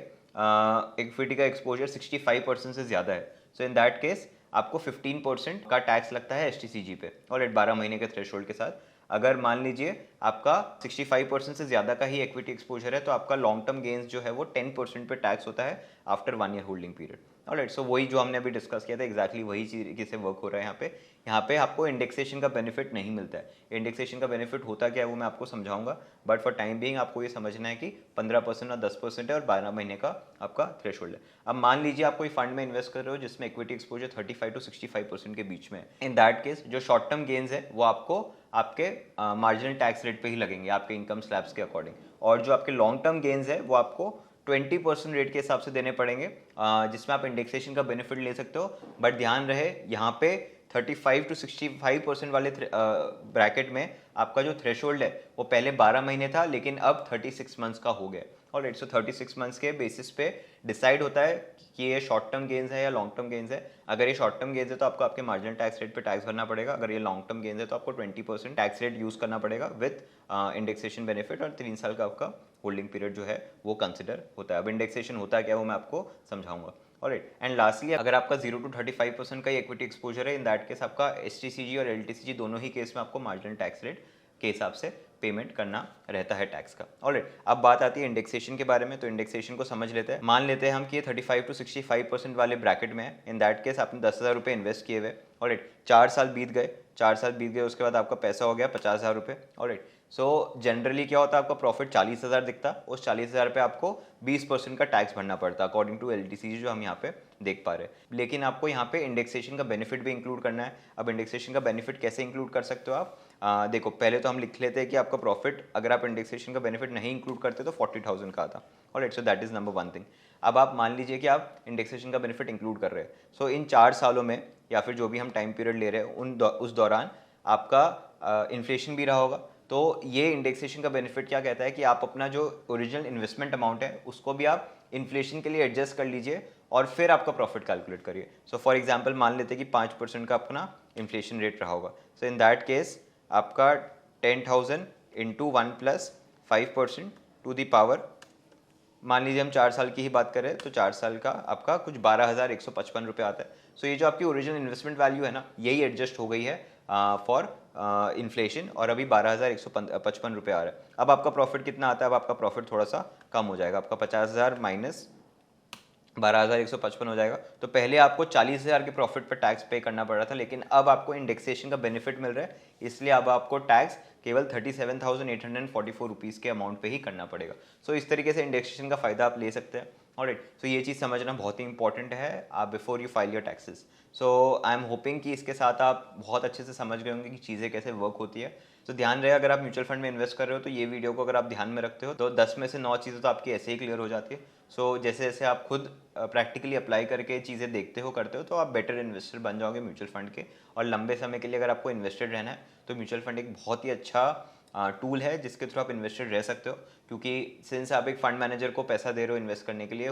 इक्विटी का एक्सपोजर 65% से ज़्यादा है, सो इन दैट केस आपको 15% का टैक्स लगता है एसटीसीजी पे, और 12 महीने के थ्रेशोल्ड के साथ। अगर मान लीजिए आपका 65% से ज़्यादा का ही इक्विटी एक्सपोजर है तो आपका लॉन्ग टर्म गेन्स जो है वो 10% पे टैक्स होता है after 1 year holding period. Alright, so वही जो हमने अभी डिस्कस किया था एग्जैक्टली वही चीज़ से वर्क हो रहा है यहाँ पे। यहाँ पे आपको इंडेक्सेशन का बेनिफिट नहीं मिलता है। इंडेक्सेशन का बेनिफिट होता क्या है वो मैं आपको समझाऊंगा, बट फॉर टाइम बीइंग आपको ये समझना है कि 15% और 10% है और 12 महीने का आपका थ्रेशोल्ड है। अब मान लीजिए आप कोई फंड में इन्वेस्ट कर रहे हो जिसमें इक्विटी एक्सपोजर 35 to 65% के बीच में है। इन दैट केस जो शॉर्ट टर्म गेन्स है वो आपको आपके मार्जिनल टैक्स रेट पे ही लगेंगे आपके इनकम स्लैब्स के अकॉर्डिंग, और जो आपके लॉन्ग टर्म गेन्स है वो आपको 20% रेट के हिसाब से देने पड़ेंगे, जिसमें आप इंडेक्सेशन का बेनिफिट ले सकते हो। बट ध्यान रहे यहाँ पे 35 to 65% वाले ब्रैकेट में आपका जो थ्रेशोल्ड है वो पहले 12 महीने था लेकिन अब 36 मंथ्स का हो गया। ऑलराइट, सो 36 मंथ्स के बेसिस पे डिसाइड होता है कि ये शॉर्ट टर्म गेन्स है या लॉन्ग टर्म गेन्स है। अगर ये शॉर्ट टर्म गेन्स है तो आपको आपके मार्जिनल टैक्स रेट पे टैक्स भरना पड़ेगा, अगर ये लॉन्ग टर्म गेन्स है तो आपको 20% टैक्स रेट यूज करना पड़ेगा विद इंडेक्सेशन बेनिफिट, और 3 साल का आपका होल्डिंग पीरियड जो है वो कंसिडर होता है। अब इंडेक्सेशन होता है क्या वो मैं आपको समझाऊंगा। ऑलराइट। एंड लास्टली, अगर आपका 0 to 35% का इक्विटी एक्सपोजर है, इन दैट केस आपका STCG और LTCG दोनों ही केस में आपको मार्जिनल टैक्स रेट के हिसाब से पेमेंट करना रहता है टैक्स का। ऑलराइट, अब बात आती है इंडेक्सेशन के बारे में। तो इंडेक्सेशन को समझ लेते हैं। मान लेते हैं हम कि ये 35 to 65% वाले ब्रैकेट में है। इन दैट केस आपने 10,000 रुपये इन्वेस्ट किए हुए। ऑलराइट, 4 साल बीत गए, 4 साल बीत गए, उसके बाद आपका पैसा हो गया 50,000 रुपये। ऑलराइट, सो जनरली क्या होता है, आपका प्रॉफिट 40,000 दिखता, उस 40,000 पे आपको 20% का टैक्स भरना पड़ता अकॉर्डिंग टू LTCG जो हम यहाँ पे देख पा रहे हैं। लेकिन आपको यहाँ पे इंडेक्सेशन का बेनिफिट भी इंक्लूड करना है। अब इंडेक्सेशन का बेनिफिट कैसे इंक्लूड कर सकते हो आप? देखो, पहले तो हम लिख लेते हैं कि आपका प्रॉफिट अगर आप इंडेक्सेशन का बेनिफिट नहीं इंक्लूड करते तो 40,000 का आता। Alright, so that is number one thing. अब आप मान लीजिए कि आप इंडेक्सेशन का बेनिफिट इंक्लूड कर रहे हैं। सो इन 4 सालों में या फिर जो भी हम टाइम पीरियड ले रहे हैं उस दौरान आपका इन्फ्लेशन भी रहा होगा। तो ये इंडेक्सेशन का बेनिफिट क्या कहता है कि आप अपना जो ओरिजिनल इन्वेस्टमेंट अमाउंट है उसको भी आप इन्फ्लेशन के लिए एडजस्ट कर लीजिए और फिर आपका प्रॉफिट कैलकुलेट करिए। सो फॉर एग्जांपल मान लेते हैं कि 5% का अपना इन्फ्लेशन रेट रहा होगा। सो इन दैट केस आपका 10,000 इंटू 1 + 5% टू द पावर, मान लीजिए हम 4 साल की ही बात करें तो 4 साल का आपका कुछ 12,155 रुपये आता है। सो ये जो आपकी ओरिजिनल इन्वेस्टमेंट वैल्यू है ना, यही एडजस्ट हो गई है फॉर इन्फ्लेशन, और अभी 12,155 रुपये आ रहा है। अब आपका प्रॉफिट कितना आता है? अब आपका प्रॉफिट थोड़ा सा कम हो जाएगा, आपका 50,000 माइनस 12,155 हो जाएगा। तो पहले आपको 40,000 के प्रॉफिट पर टैक्स पे करना पड़ रहा था, लेकिन अब आपको इंडेक्सेशन का बेनिफिट मिल रहा है, इसलिए अब आपको टैक्स केवल 37,844 रुपीज़ के अमाउंट पे ही करना पड़ेगा। सो इस तरीके से इंडेक्सेशन का फ़ायदा आप ले सकते हैं। ऑलराइट, सो ये चीज़ समझना बहुत ही इंपॉर्टेंट है आप before you file your taxes. So I am hoping कि इसके साथ आप बहुत अच्छे से समझ गए होंगे कि चीज़ें कैसे वर्क होती है। तो ध्यान रहे, अगर आप म्यूचुअल फंड में इन्वेस्ट कर रहे हो तो ये वीडियो को अगर आप ध्यान में रखते हो तो 10 में से 9 चीज़ें तो आपकी ऐसे ही क्लियर हो जाती है। सो जैसे जैसे आप खुद प्रैक्टिकली अप्लाई करके चीज़ें देखते हो, करते हो, तो आप बेटर इन्वेस्टर बन जाओगे म्यूचुअल फंड के। और लंबे समय के लिए अगर आपको इन्वेस्टेड रहना है तो म्यूचुअल फंड एक बहुत ही अच्छा टूल है जिसके थ्रू आप इन्वेस्टेड रह सकते हो। क्योंकि सिंस आप एक फंड मैनेजर को पैसा दे रहे हो इन्वेस्ट करने के लिए,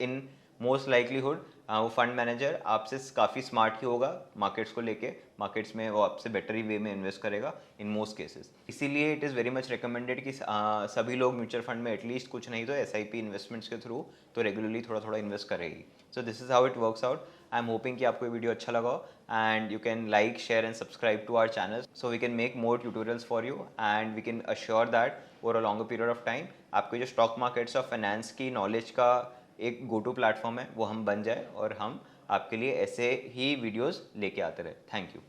इन मोस्ट लाइकलीहुड वो फंड मैनेजर आपसे काफ़ी स्मार्ट ही होगा मार्केट्स को लेके। मार्केट्स में वो आपसे बेटर ही वे में इन्वेस्ट करेगा इन मोस्ट केसेस। इसीलिए it is very much recommended कि सभी लोग म्यूचुअल फंड में एटलीस्ट कुछ नहीं तो SIP इन्वेस्टमेंट्स के थ्रू तो रेगुलरली थोड़ा थोड़ा इन्वेस्ट करेगी। So this is how it works out. I am hoping कि आपको ये वीडियो अच्छा लगा हो, and you can like, share and subscribe to our channel so we can make more tutorials for you, and we can assure that over a longer period of time आपको जो stock markets और finance की knowledge का एक go to platform है वो हम बन जाए और हम आपके लिए ऐसे ही वीडियोस लेके आते रहे। Thank you.